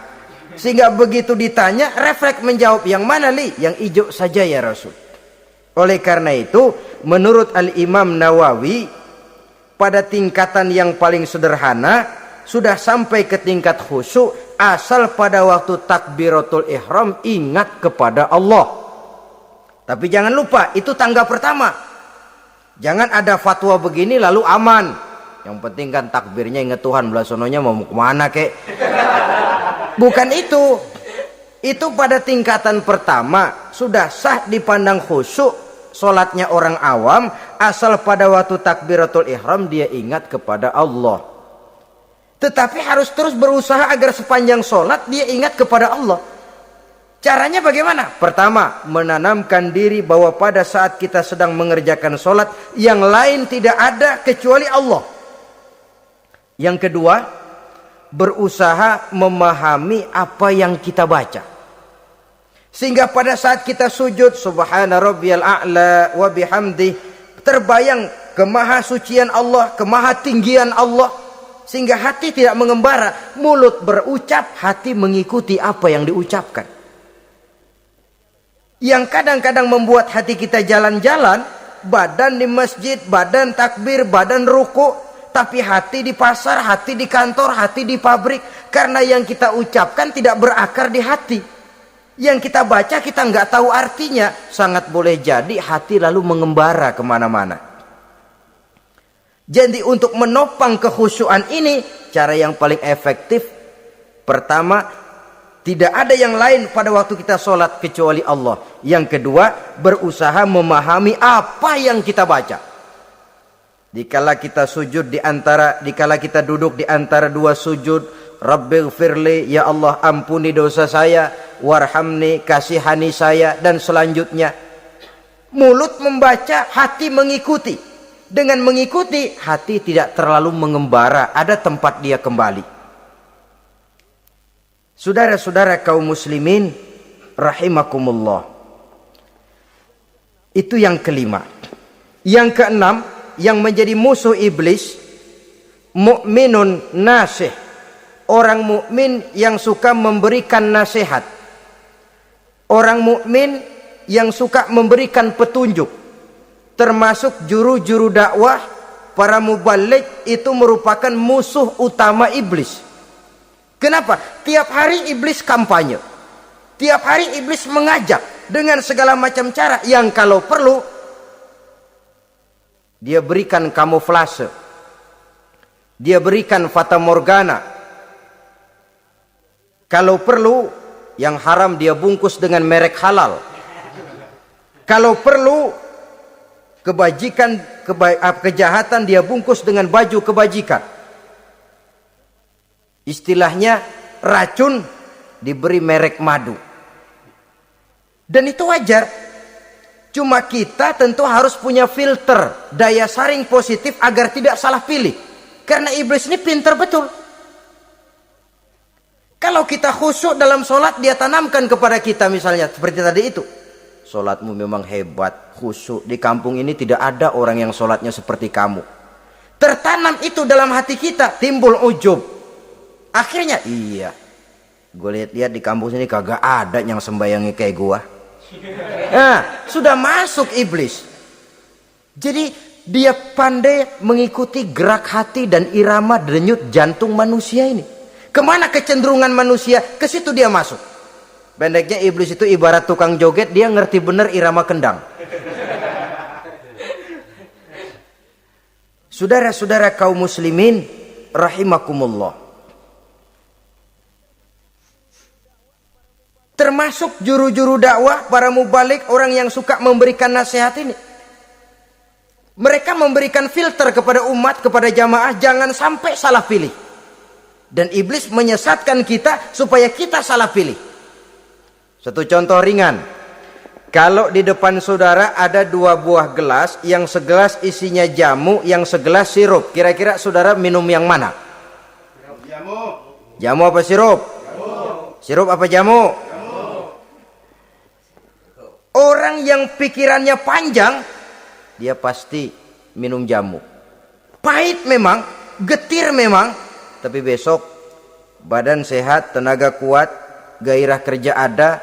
Sehingga begitu ditanya refleks menjawab, yang mana li? Yang hijau saja ya Rasul. Oleh karena itu menurut Al-Imam Nawawi, pada tingkatan yang paling sederhana sudah sampai ke tingkat khusyuk asal pada waktu takbiratul ihram ingat kepada Allah. Tapi jangan lupa itu tangga pertama. Jangan ada fatwa begini lalu aman. Yang penting kan takbirnya ingat Tuhan, belasononya mau kemana kek. Bukan itu. Itu pada tingkatan pertama sudah sah dipandang khusyuk solatnya orang awam asal pada waktu takbiratul ihram dia ingat kepada Allah. Tetapi harus terus berusaha agar sepanjang solat dia ingat kepada Allah. Caranya bagaimana? Pertama, menanamkan diri bahwa pada saat kita sedang mengerjakan solat yang lain tidak ada kecuali Allah. Yang kedua, berusaha memahami apa yang kita baca. Sehingga pada saat kita sujud, subhana rabbiyal a'la wa bihamdi, terbayang kemahasucian Allah, kemahatinggian Allah. Sehingga hati tidak mengembara, mulut berucap, hati mengikuti apa yang diucapkan. Yang kadang-kadang membuat hati kita jalan-jalan, badan di masjid, badan takbir, badan ruku, tapi hati di pasar, hati di kantor, hati di pabrik. Karena yang kita ucapkan tidak berakar di hati. Yang kita baca kita nggak tahu artinya, sangat boleh jadi hati lalu mengembara kemana-mana. Jadi untuk menopang kekhusyuan ini, cara yang paling efektif, pertama, tidak ada yang lain pada waktu kita sholat kecuali Allah. Yang kedua, berusaha memahami apa yang kita baca. Dikala kita sujud dikala kita duduk di antara dua sujud, Rabbighfirli, ya Allah ampuni dosa saya, warhamni, kasihani saya, dan selanjutnya. Mulut membaca, hati mengikuti. Dengan mengikuti, hati tidak terlalu mengembara, ada tempat dia kembali. Saudara-saudara kaum muslimin rahimakumullah. Itu yang kelima. Yang keenam, yang menjadi musuh iblis, mukminun nasih. Orang mukmin yang suka memberikan nasihat. Orang mukmin yang suka memberikan petunjuk. Termasuk juru-juru dakwah, para mubaligh itu merupakan musuh utama iblis. Kenapa? Tiap hari iblis kampanye. Tiap hari iblis mengajak dengan segala macam cara yang kalau perlu dia berikan kamuflase. Dia berikan fata morgana. Kalau perlu yang haram dia bungkus dengan merek halal. Kalau perlu kejahatan dia bungkus dengan baju kebajikan. Istilahnya racun diberi merek madu. Dan itu wajar. Cuma kita tentu harus punya filter, daya saring positif agar tidak salah pilih. Karena iblis ini pintar betul. Kalau kita khusyuk dalam sholat, dia tanamkan kepada kita misalnya seperti tadi itu. Sholatmu memang hebat, khusyuk. Di kampung ini tidak ada orang yang sholatnya seperti kamu. Tertanam itu dalam hati kita, timbul ujub. Akhirnya, iya, gue lihat-lihat di kampung sini kagak ada yang sembayangnya kayak gua. Nah, sudah masuk iblis. Jadi dia pandai mengikuti gerak hati dan irama denyut jantung manusia ini. Kemana kecenderungan manusia, ke situ dia masuk. Pendeknya iblis itu ibarat tukang joget, dia ngerti bener irama kendang. Saudara-saudara kaum muslimin rahimakumullah. Termasuk juru-juru dakwah, para mubaligh, orang yang suka memberikan nasihat ini. Mereka memberikan filter kepada umat, kepada jamaah, jangan sampai salah pilih. Dan iblis menyesatkan kita supaya kita salah pilih. Satu contoh ringan. Kalau di depan saudara ada dua buah gelas, yang segelas isinya jamu, yang segelas sirup. Kira-kira saudara minum yang mana? Jamu. Jamu apa sirup? Jamu. Sirup apa jamu? Jamu. Orang yang pikirannya panjang, dia pasti minum jamu. Pahit memang, getir memang, tapi besok badan sehat, tenaga kuat, gairah kerja ada,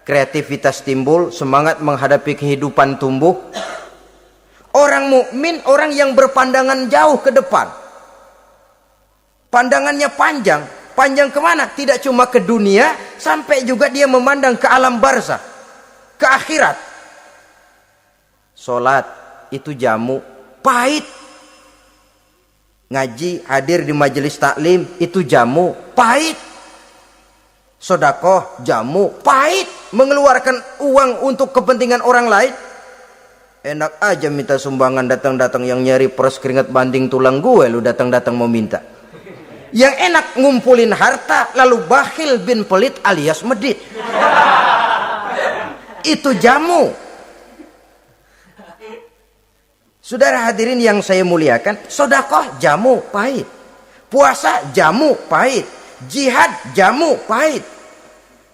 kreativitas timbul, semangat menghadapi kehidupan tumbuh. Orang mukmin, orang yang berpandangan jauh ke depan. Pandangannya panjang. Panjang kemana? Tidak cuma ke dunia, sampai juga dia memandang ke alam barzah, ke akhirat. Sholat itu jamu, pahit. Ngaji, hadir di majelis taklim itu jamu, pahit. Sedekah jamu, pahit. Mengeluarkan uang untuk kepentingan orang lain, enak aja minta sumbangan, datang-datang yang nyari peres keringat banding tulang gue, lu datang-datang mau minta. Yang enak ngumpulin harta lalu bakhil bin pelit alias medit. Itu jamu. Saudara hadirin yang saya muliakan, sedekah jamu pahit, puasa jamu pahit, jihad jamu pahit.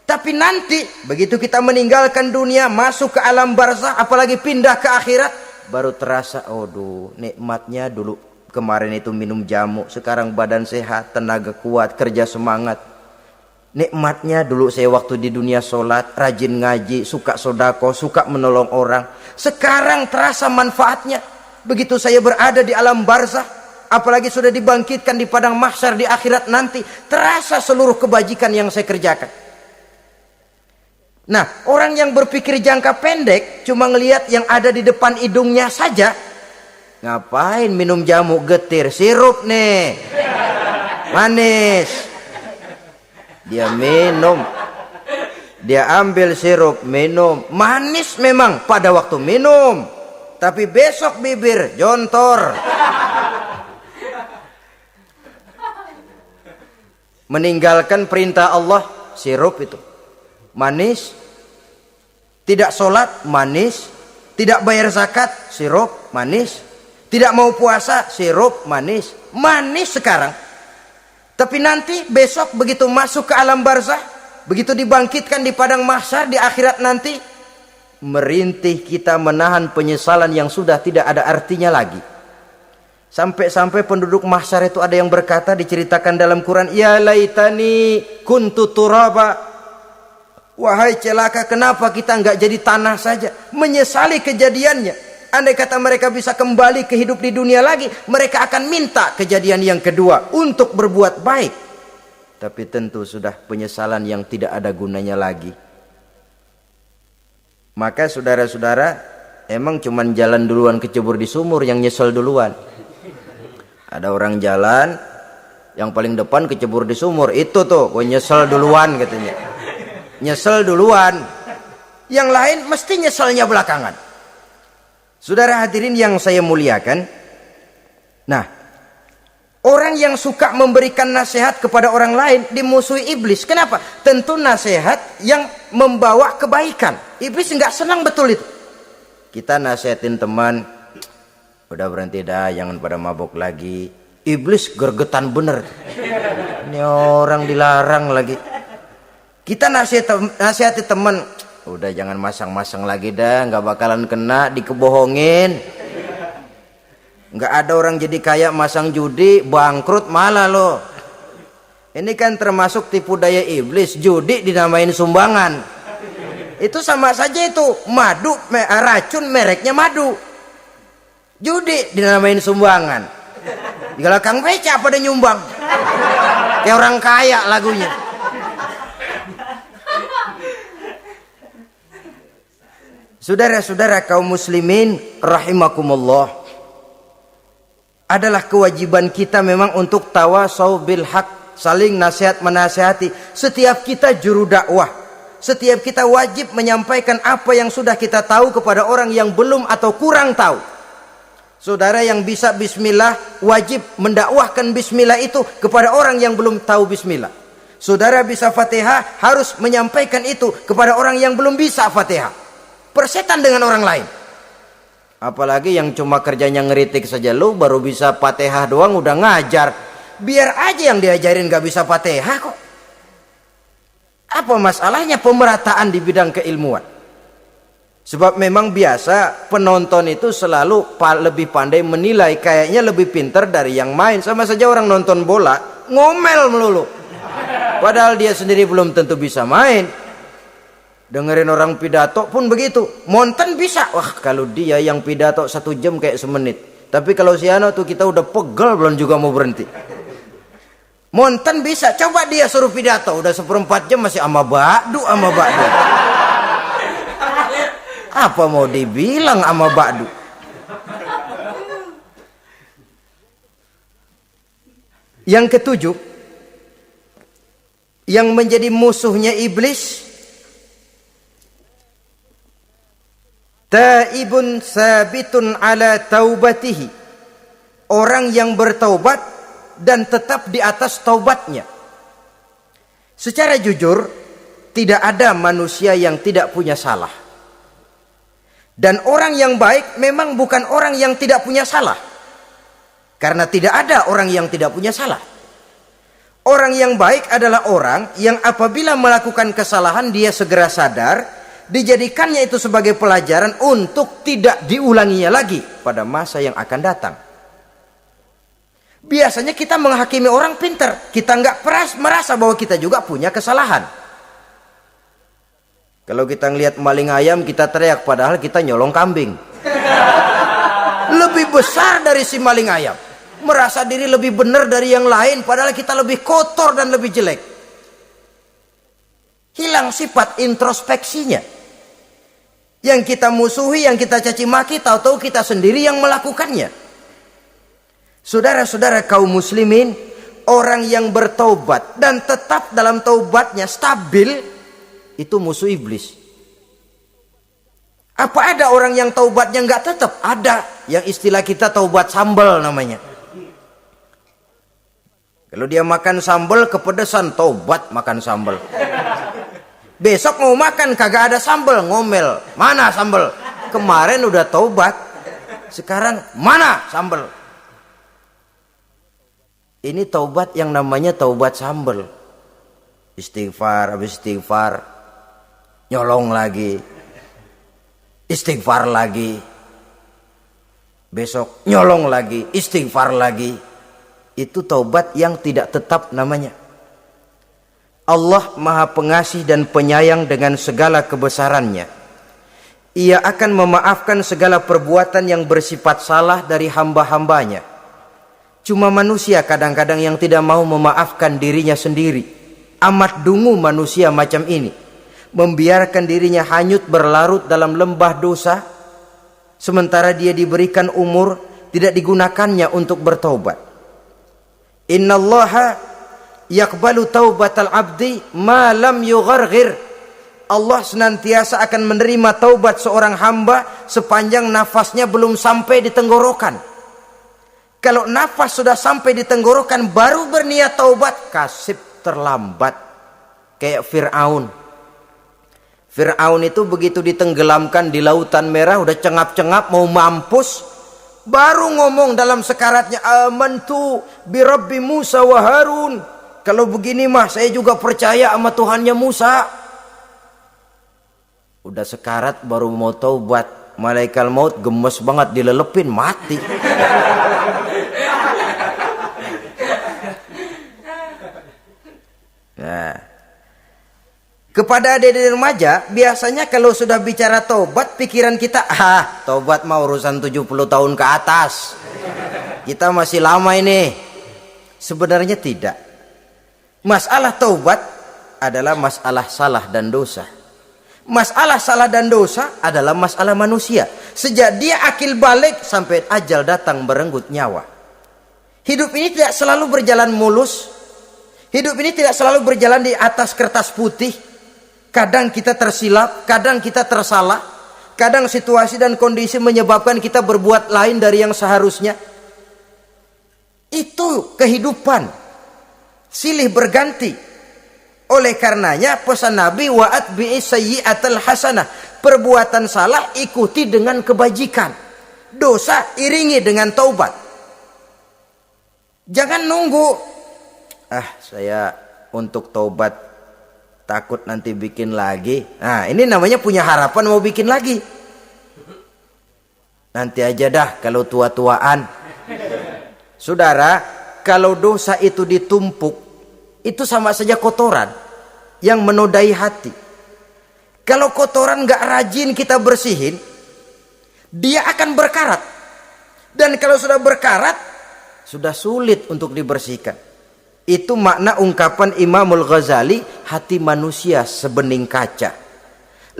Tapi nanti begitu kita meninggalkan dunia, masuk ke alam barzah, apalagi pindah ke akhirat, baru terasa, aduh nikmatnya dulu kemarin itu minum jamu, sekarang badan sehat, tenaga kuat, kerja semangat. Nikmatnya dulu saya waktu di dunia sholat, rajin ngaji, suka sodako, suka menolong orang. Sekarang terasa manfaatnya. Begitu saya berada di alam barzah, apalagi sudah dibangkitkan di padang mahsyar di akhirat nanti, terasa seluruh kebajikan yang saya kerjakan. Nah, orang yang berpikir jangka pendek, cuma ngelihat yang ada di depan hidungnya saja. Ngapain minum jamu getir, sirup nih, manis. Dia minum, dia ambil sirup, minum, manis memang pada waktu minum, tapi besok bibir jontor. Meninggalkan perintah Allah, sirup itu manis. Tidak sholat, manis. Tidak bayar zakat, sirup, manis. Tidak mau puasa, sirup, manis. Manis sekarang. Tapi nanti besok begitu masuk ke alam barzah, begitu dibangkitkan di padang mahsyar di akhirat nanti, merintih kita menahan penyesalan yang sudah tidak ada artinya lagi. Sampai-sampai penduduk mahsyar itu ada yang berkata, diceritakan dalam Quran, ya laitani kuntu turaba. Wahai celaka, kenapa kita nggak jadi tanah saja? Menyesali kejadiannya. Andai kata mereka bisa kembali ke hidup di dunia lagi, mereka akan minta kejadian yang kedua untuk berbuat baik. Tapi tentu sudah penyesalan yang tidak ada gunanya lagi. Maka saudara-saudara, emang cuman jalan duluan kecebur di sumur yang nyesel duluan. Ada orang jalan, yang paling depan kecebur di sumur, itu tuh gue nyesel duluan katanya. Nyesel duluan, yang lain mesti nyeselnya belakangan. Saudara hadirin yang saya muliakan, nah, orang yang suka memberikan nasihat kepada orang lain dimusuhi iblis. Kenapa? Tentu nasihat yang membawa kebaikan. Iblis nggak senang betul itu. Kita nasihatin teman, udah berhenti dah, jangan pada mabok lagi. Iblis gergetan bener. Ini orang dilarang lagi. Kita nasihati teman, udah jangan masang-masang lagi dah, nggak bakalan kena, dikebohongin. Nggak ada orang jadi kaya masang judi, bangkrut malah loh. Ini kan termasuk tipu daya iblis, judi dinamain sumbangan. Itu sama saja itu, madu, racun mereknya madu. Judi dinamain sumbangan. Kalau Kang Beca pada nyumbang. Kayak orang kaya lagunya. Saudara-saudara kaum muslimin rahimakumullah, adalah kewajiban kita memang untuk tawasau bil haq, saling nasihat menasihati. Setiap kita juru dakwah, setiap kita wajib menyampaikan apa yang sudah kita tahu kepada orang yang belum atau kurang tahu. Saudara yang bisa bismillah wajib mendakwahkan bismillah itu kepada orang yang belum tahu bismillah. Saudara bisa Fatihah harus menyampaikan itu kepada orang yang belum bisa Fatihah. Persetan dengan orang lain. Apalagi yang cuma kerjanya ngeritik saja, lu baru bisa Fatihah doang udah ngajar. Biar aja yang diajarin gak bisa Fatihah kok. Apa masalahnya pemerataan di bidang keilmuan? Sebab memang biasa penonton itu selalu lebih pandai menilai, kayaknya lebih pintar dari yang main. Sama saja orang nonton bola ngomel melulu, padahal dia sendiri belum tentu bisa main. Dengerin orang pidato pun begitu, monten bisa. Wah, kalau dia yang pidato 1 jam kayak semenit. Tapi kalau si Ano tuh kita udah pegel belum juga mau berhenti. Monten bisa, coba dia suruh pidato udah 1/4 jam masih ama ba'du. Apa mau dibilang ama ba'du? Yang ketujuh, yang menjadi musuhnya iblis, taibun sabitun ala taubatihi, orang yang bertaubat dan tetap di atas taubatnya. Secara jujur, tidak ada manusia yang tidak punya salah. Dan orang yang baik memang bukan orang yang tidak punya salah. Karena tidak ada orang yang tidak punya salah. Orang yang baik adalah orang yang apabila melakukan kesalahan dia segera sadar, dijadikannya itu sebagai pelajaran untuk tidak diulanginya lagi pada masa yang akan datang. Biasanya kita menghakimi orang pintar, kita nggak merasa bahwa kita juga punya kesalahan. Kalau kita ngelihat maling ayam kita teriak, padahal kita nyolong kambing. Lebih besar dari si maling ayam, merasa diri lebih benar dari yang lain, padahal kita lebih kotor dan lebih jelek. Hilang sifat introspeksinya. Yang kita musuhi, yang kita caci maki, tahu-tahu kita sendiri yang melakukannya. Saudara-saudara kaum muslimin, orang yang bertaubat dan tetap dalam taubatnya stabil, itu musuh iblis. Apa ada orang yang taubatnya nggak tetap? Ada, yang istilah kita taubat sambal namanya. Kalau dia makan sambal kepedesan, taubat makan sambal. Besok mau makan kagak ada sambal, ngomel. Mana sambal? Kemarin udah taubat, sekarang mana sambal? Ini taubat yang namanya taubat sambal. Istighfar, habis istighfar nyolong lagi, istighfar lagi, besok nyolong lagi, istighfar lagi. Itu taubat yang tidak tetap namanya. Allah Maha Pengasih dan Penyayang dengan segala kebesarannya. Ia akan memaafkan segala perbuatan yang bersifat salah dari hamba-hambanya. Cuma manusia kadang-kadang yang tidak mau memaafkan dirinya sendiri. Amat dungu manusia macam ini, membiarkan dirinya hanyut berlarut dalam lembah dosa, sementara dia diberikan umur tidak digunakannya untuk bertaubat. Innallaha yaqbalu taubatal abdi ma lam yugharghir. Allah senantiasa akan menerima taubat seorang hamba sepanjang nafasnya belum sampai di tenggorokan. Kalau nafas sudah sampai di tenggorokan baru berniat taubat, kasib terlambat. Kayak Fir'aun. Fir'aun itu begitu ditenggelamkan di lautan merah, udah cengap-cengap mau mampus, baru ngomong dalam sekaratnya, amantu bi Rabbi Musa wa Harun. Kalau begini mah saya juga percaya sama Tuhannya Musa. Udah sekarat baru mau taubat, malaikat maut gemes banget dilelepin, mati. Nah, kepada adik-adik remaja, biasanya kalau sudah bicara taubat, pikiran kita, taubat mah urusan 70 tahun ke atas. Kita masih lama ini. Sebenarnya tidak. Masalah taubat adalah masalah salah dan dosa. Masalah salah dan dosa adalah masalah manusia. Sejak dia akil balik sampai ajal datang merenggut nyawa. Hidup ini tidak selalu berjalan mulus. Hidup ini tidak selalu berjalan di atas kertas putih. Kadang kita tersilap, kadang kita tersalah, kadang situasi dan kondisi menyebabkan kita berbuat lain dari yang seharusnya. Itu kehidupan, silih berganti. Oleh karenanya pesan Nabi, wa'at bi'i sayyi'atal hasanah, perbuatan salah ikuti dengan kebajikan, dosa iringi dengan taubat. Jangan nunggu, saya untuk taubat takut nanti bikin lagi. Nah, ini namanya punya harapan mau bikin lagi. Nanti aja dah kalau tua-tuaan. Saudara, kalau dosa itu ditumpuk, itu sama saja kotoran yang menodai hati. Kalau kotoran gak rajin kita bersihin, dia akan berkarat. Dan kalau sudah berkarat, sudah sulit untuk dibersihkan. Itu makna ungkapan Imamul Ghazali, hati manusia sebening kaca.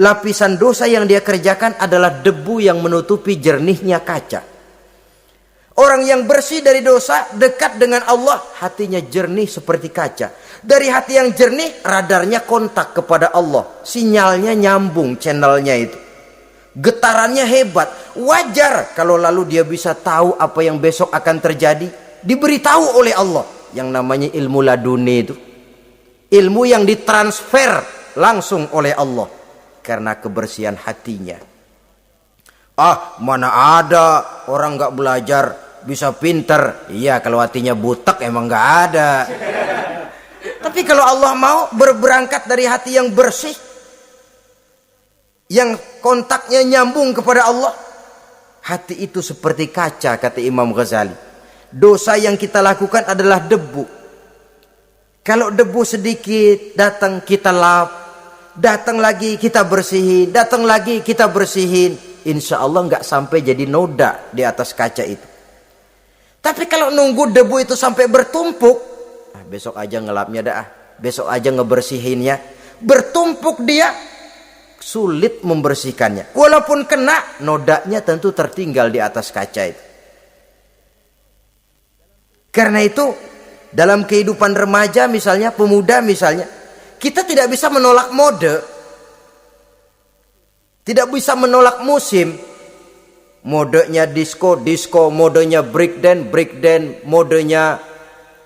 Lapisan dosa yang dia kerjakan adalah debu yang menutupi jernihnya kaca. Orang yang bersih dari dosa, dekat dengan Allah, hatinya jernih seperti kaca. Dari hati yang jernih, radarnya kontak kepada Allah. Sinyalnya nyambung channelnya itu. Getarannya hebat. Wajar kalau lalu dia bisa tahu apa yang besok akan terjadi. Diberitahu oleh Allah. Yang namanya ilmu laduni itu. Ilmu yang ditransfer langsung oleh Allah. Karena kebersihan hatinya. Ah, mana ada orang gak belajar bisa pinter. Iya, kalau hatinya butek emang gak ada. Tapi kalau Allah mau berberangkat dari hati yang bersih, yang kontaknya nyambung kepada Allah, hati itu seperti kaca, kata Imam Ghazali. Dosa yang kita lakukan adalah debu. Kalau debu sedikit datang kita lap, datang lagi kita bersihin, datang lagi kita bersihin, insya Allah nggak sampai jadi noda di atas kaca itu. Tapi kalau nunggu debu itu sampai bertumpuk, besok aja ngelapnya dah, besok aja ngebersihinnya, bertumpuk dia, sulit membersihkannya. Walaupun kena, nodanya tentu tertinggal di atas kaca itu. Karena itu dalam kehidupan remaja misalnya, pemuda misalnya, kita tidak bisa menolak mode, tidak bisa menolak musim. Modenya disco, modenya breakdance, modenya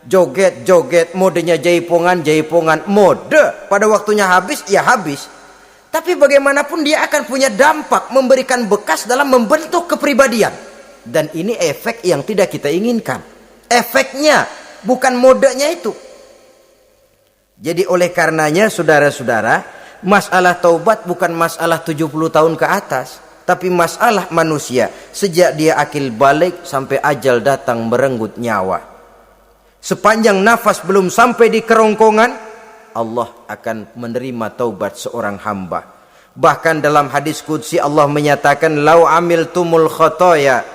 joget, modenya jaipongan. Mode pada waktunya habis, ya habis. Tapi bagaimanapun dia akan punya dampak, memberikan bekas dalam membentuk kepribadian. Dan ini efek yang tidak kita inginkan. Efeknya, bukan modenya itu. Jadi oleh karenanya saudara-saudara, masalah taubat bukan masalah 70 tahun ke atas, tapi masalah manusia sejak dia akil balik sampai ajal datang merenggut nyawa. Sepanjang nafas belum sampai di kerongkongan, Allah akan menerima taubat seorang hamba. Bahkan dalam hadis qudsi Allah menyatakan, "Lau amiltumul khotoya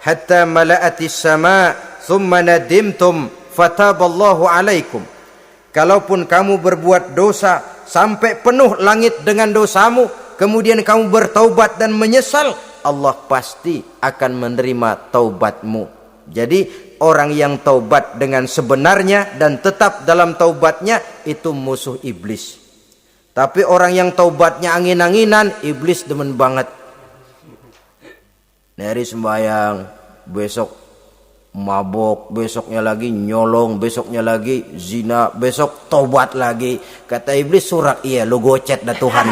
hatta mala'atis sama thumma nadimtum fataballahu alaikum." Kalaupun kamu berbuat dosa sampai penuh langit dengan dosamu, kemudian kamu bertaubat dan menyesal, Allah pasti akan menerima taubatmu. Jadi orang yang taubat dengan sebenarnya dan tetap dalam taubatnya, itu musuh iblis. Tapi orang yang taubatnya angin-anginan, iblis demen banget. Neri sembahyang, besok mabok, besoknya lagi nyolong, besoknya lagi zina, besok taubat lagi. Kata iblis, surak, iya lu gocet dah Tuhan.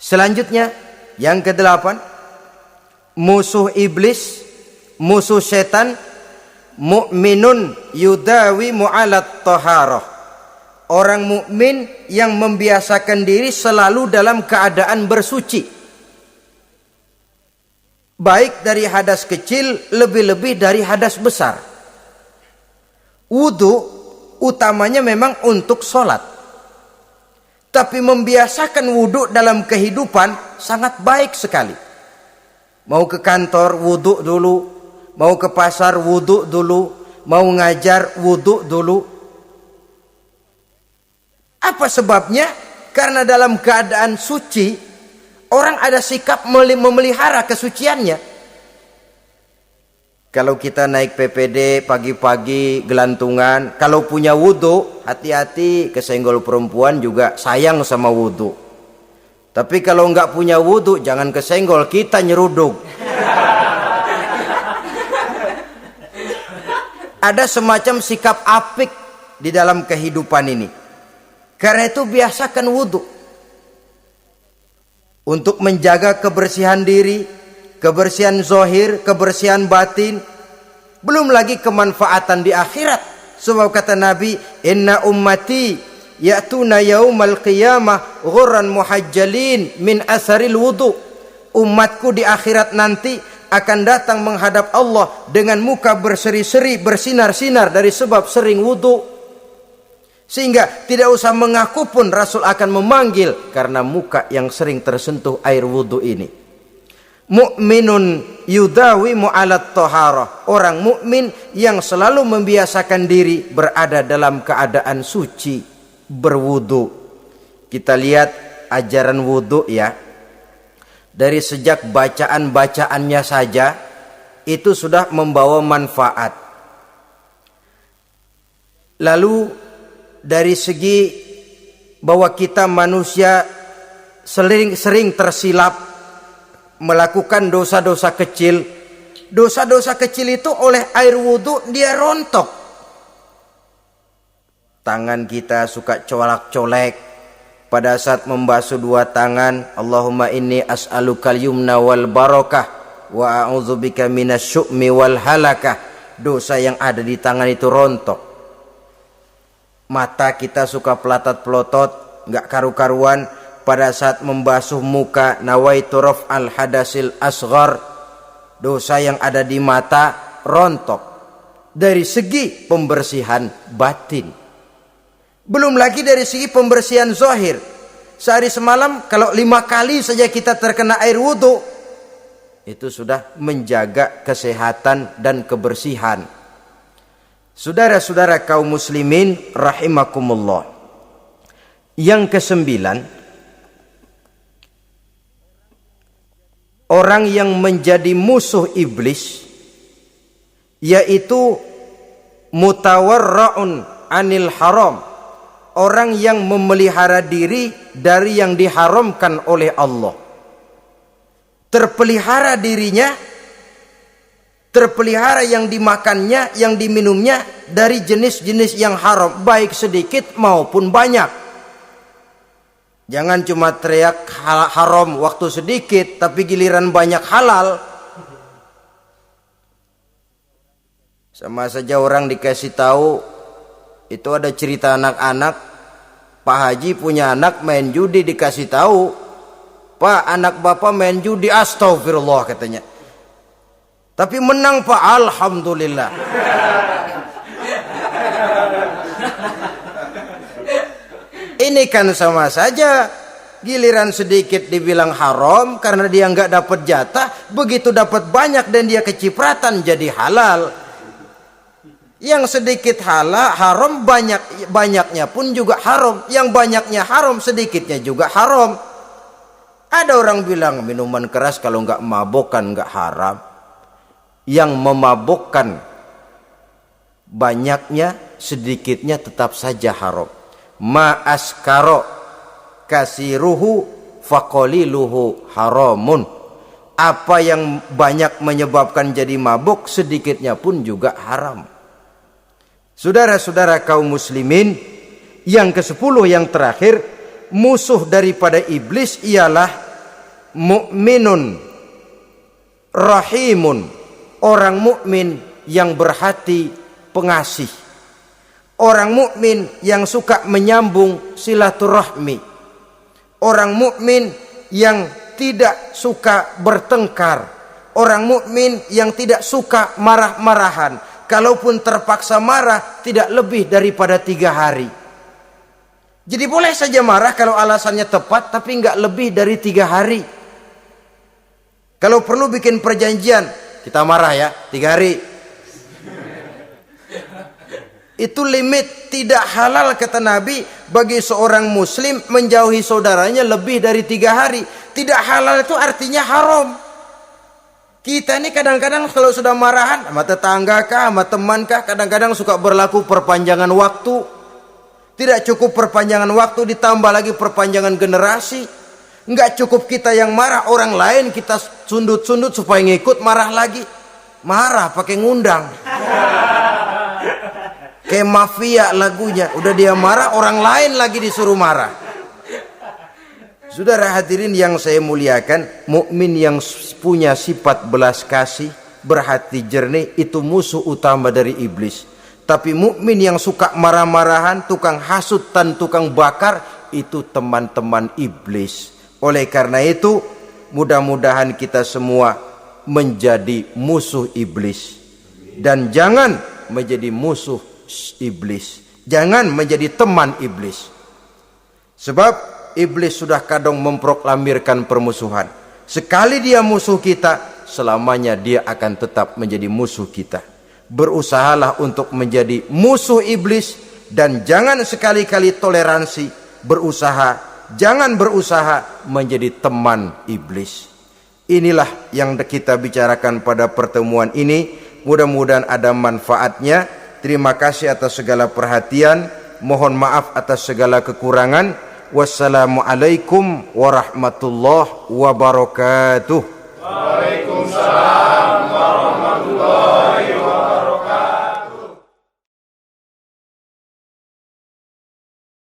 Selanjutnya yang ke-8, musuh iblis, musuh setan, mukminun yudawi mu'alat taharah. Orang mukmin yang membiasakan diri selalu dalam keadaan bersuci. Baik dari hadas kecil, lebih-lebih dari hadas besar. Wudu utamanya memang untuk sholat. Tapi membiasakan wudhu dalam kehidupan sangat baik sekali. Mau ke kantor wudhu dulu, mau ke pasar wudhu dulu, mau ngajar wudhu dulu. Apa sebabnya? Karena dalam keadaan suci, orang ada sikap memelihara kesuciannya. Kalau kita naik PPD pagi-pagi gelantungan, kalau punya wudhu, hati-hati, kesenggol perempuan juga sayang sama wudhu. Tapi kalau nggak punya wudhu, jangan kesenggol, kita nyeruduk. Ada semacam sikap apik di dalam kehidupan ini. Karena itu biasakan wudhu untuk menjaga kebersihan diri, kebersihan zahir, kebersihan batin, belum lagi kemanfaatan di akhirat. Sebab kata Nabi, inna ummati ya'tuna yaumal qiyamah ghurran muhajjalin min asaril wudhu. Umatku di akhirat nanti akan datang menghadap Allah dengan muka berseri-seri, bersinar-sinar dari sebab sering wudhu. Sehingga tidak usah mengaku pun Rasul akan memanggil karena muka yang sering tersentuh air wudhu ini. Mu'minun yudawimu alat toharoh. Orang mukmin yang selalu membiasakan diri berada dalam keadaan suci, berwudhu. Kita lihat ajaran wudhu ya. Dari sejak bacaan-bacaannya saja itu sudah membawa manfaat. Lalu dari segi bahwa kita manusia sering tersilap melakukan dosa-dosa kecil. Dosa-dosa kecil itu oleh air wudhu dia rontok. Tangan kita suka colak-colek pada saat membasuh dua tangan. Allahumma inni as'alukal yumna wal barakah wa a'udzubika minasyu'mi wal halakah. Dosa yang ada di tangan itu rontok. Mata kita suka pelotot, nggak karu-karuan pada saat membasuh muka. Nawaitu raf'al hadasil asghar. Dosa yang ada di mata rontok. Dari segi pembersihan batin. Belum lagi dari segi pembersihan zahir. Sehari semalam kalau 5 kali saja kita terkena air wudhu, itu sudah menjaga kesehatan dan kebersihan. Saudara-saudara kaum muslimin rahimakumullah. Yang kesembilan, orang yang menjadi musuh iblis yaitu mutawarra'un anil haram. Orang yang memelihara diri dari yang diharamkan oleh Allah. Terpelihara dirinya, terpelihara yang dimakannya, yang diminumnya dari jenis-jenis yang haram, baik sedikit maupun banyak. Jangan cuma teriak haram waktu sedikit, tapi giliran banyak halal. Sama saja orang dikasih tahu, itu ada cerita anak-anak, Pak Haji punya anak main judi, dikasih tahu, Pak, anak bapak main judi, astagfirullah katanya. Tapi menang Pak, alhamdulillah. Ini kan sama saja, giliran sedikit dibilang haram karena dia nggak dapat jatah, begitu dapat banyak dan dia kecipratan jadi halal. Yang sedikit haram, banyaknya pun juga haram. Yang banyaknya haram, sedikitnya juga haram. Ada orang bilang minuman keras kalau nggak mabokkan nggak haram. Yang memabokkan banyaknya, sedikitnya tetap saja haram. Ma askaro kasiruhu faqaliluhu haramun. Apa yang banyak menyebabkan jadi mabuk, sedikitnya pun juga haram. Saudara-saudara kaum muslimin, yang ke-10 yang terakhir, musuh daripada iblis ialah mukminun rahimun. Orang mukmin yang berhati pengasih. Orang mukmin yang suka menyambung silaturahmi. Orang mukmin yang tidak suka bertengkar. Orang mukmin yang tidak suka marah-marahan. Kalaupun terpaksa marah, tidak lebih daripada 3 hari. Jadi boleh saja marah kalau alasannya tepat, tapi nggak lebih dari 3 hari. Kalau perlu bikin perjanjian, kita marah ya 3 hari. Itu limit. Tidak halal kata Nabi bagi seorang muslim menjauhi saudaranya lebih dari 3 hari. Tidak halal itu artinya haram. Kita ini kadang-kadang kalau sudah marahan sama tetangga kah, sama teman kah, kadang-kadang suka berlaku perpanjangan waktu. Tidak cukup perpanjangan waktu, ditambah lagi perpanjangan generasi. Enggak cukup kita yang marah, orang lain kita sundut-sundut supaya ngikut marah lagi. Marah pakai ngundang. Kayak mafia lagunya. Udah dia marah, orang lain lagi disuruh marah. Saudara hadirin yang saya muliakan, mukmin yang punya sifat belas kasih, berhati jernih, itu musuh utama dari iblis. Tapi mukmin yang suka marah-marahan, tukang hasut dan tukang bakar, itu teman-teman iblis. Oleh karena itu, mudah-mudahan kita semua menjadi musuh iblis. Dan jangan menjadi musuh iblis. Jangan menjadi teman iblis. Sebab iblis sudah kadang memproklamirkan permusuhan. Sekali dia musuh kita, selamanya dia akan tetap menjadi musuh kita. Berusahalah untuk menjadi musuh iblis. Dan jangan sekali-kali toleransi. Jangan berusaha menjadi teman iblis. Inilah yang kita bicarakan pada pertemuan ini. Mudah-mudahan ada manfaatnya. Terima kasih atas segala perhatian. Mohon maaf atas segala kekurangan. Wassalamualaikum warahmatullahi wabarakatuh. Waalaikumsalam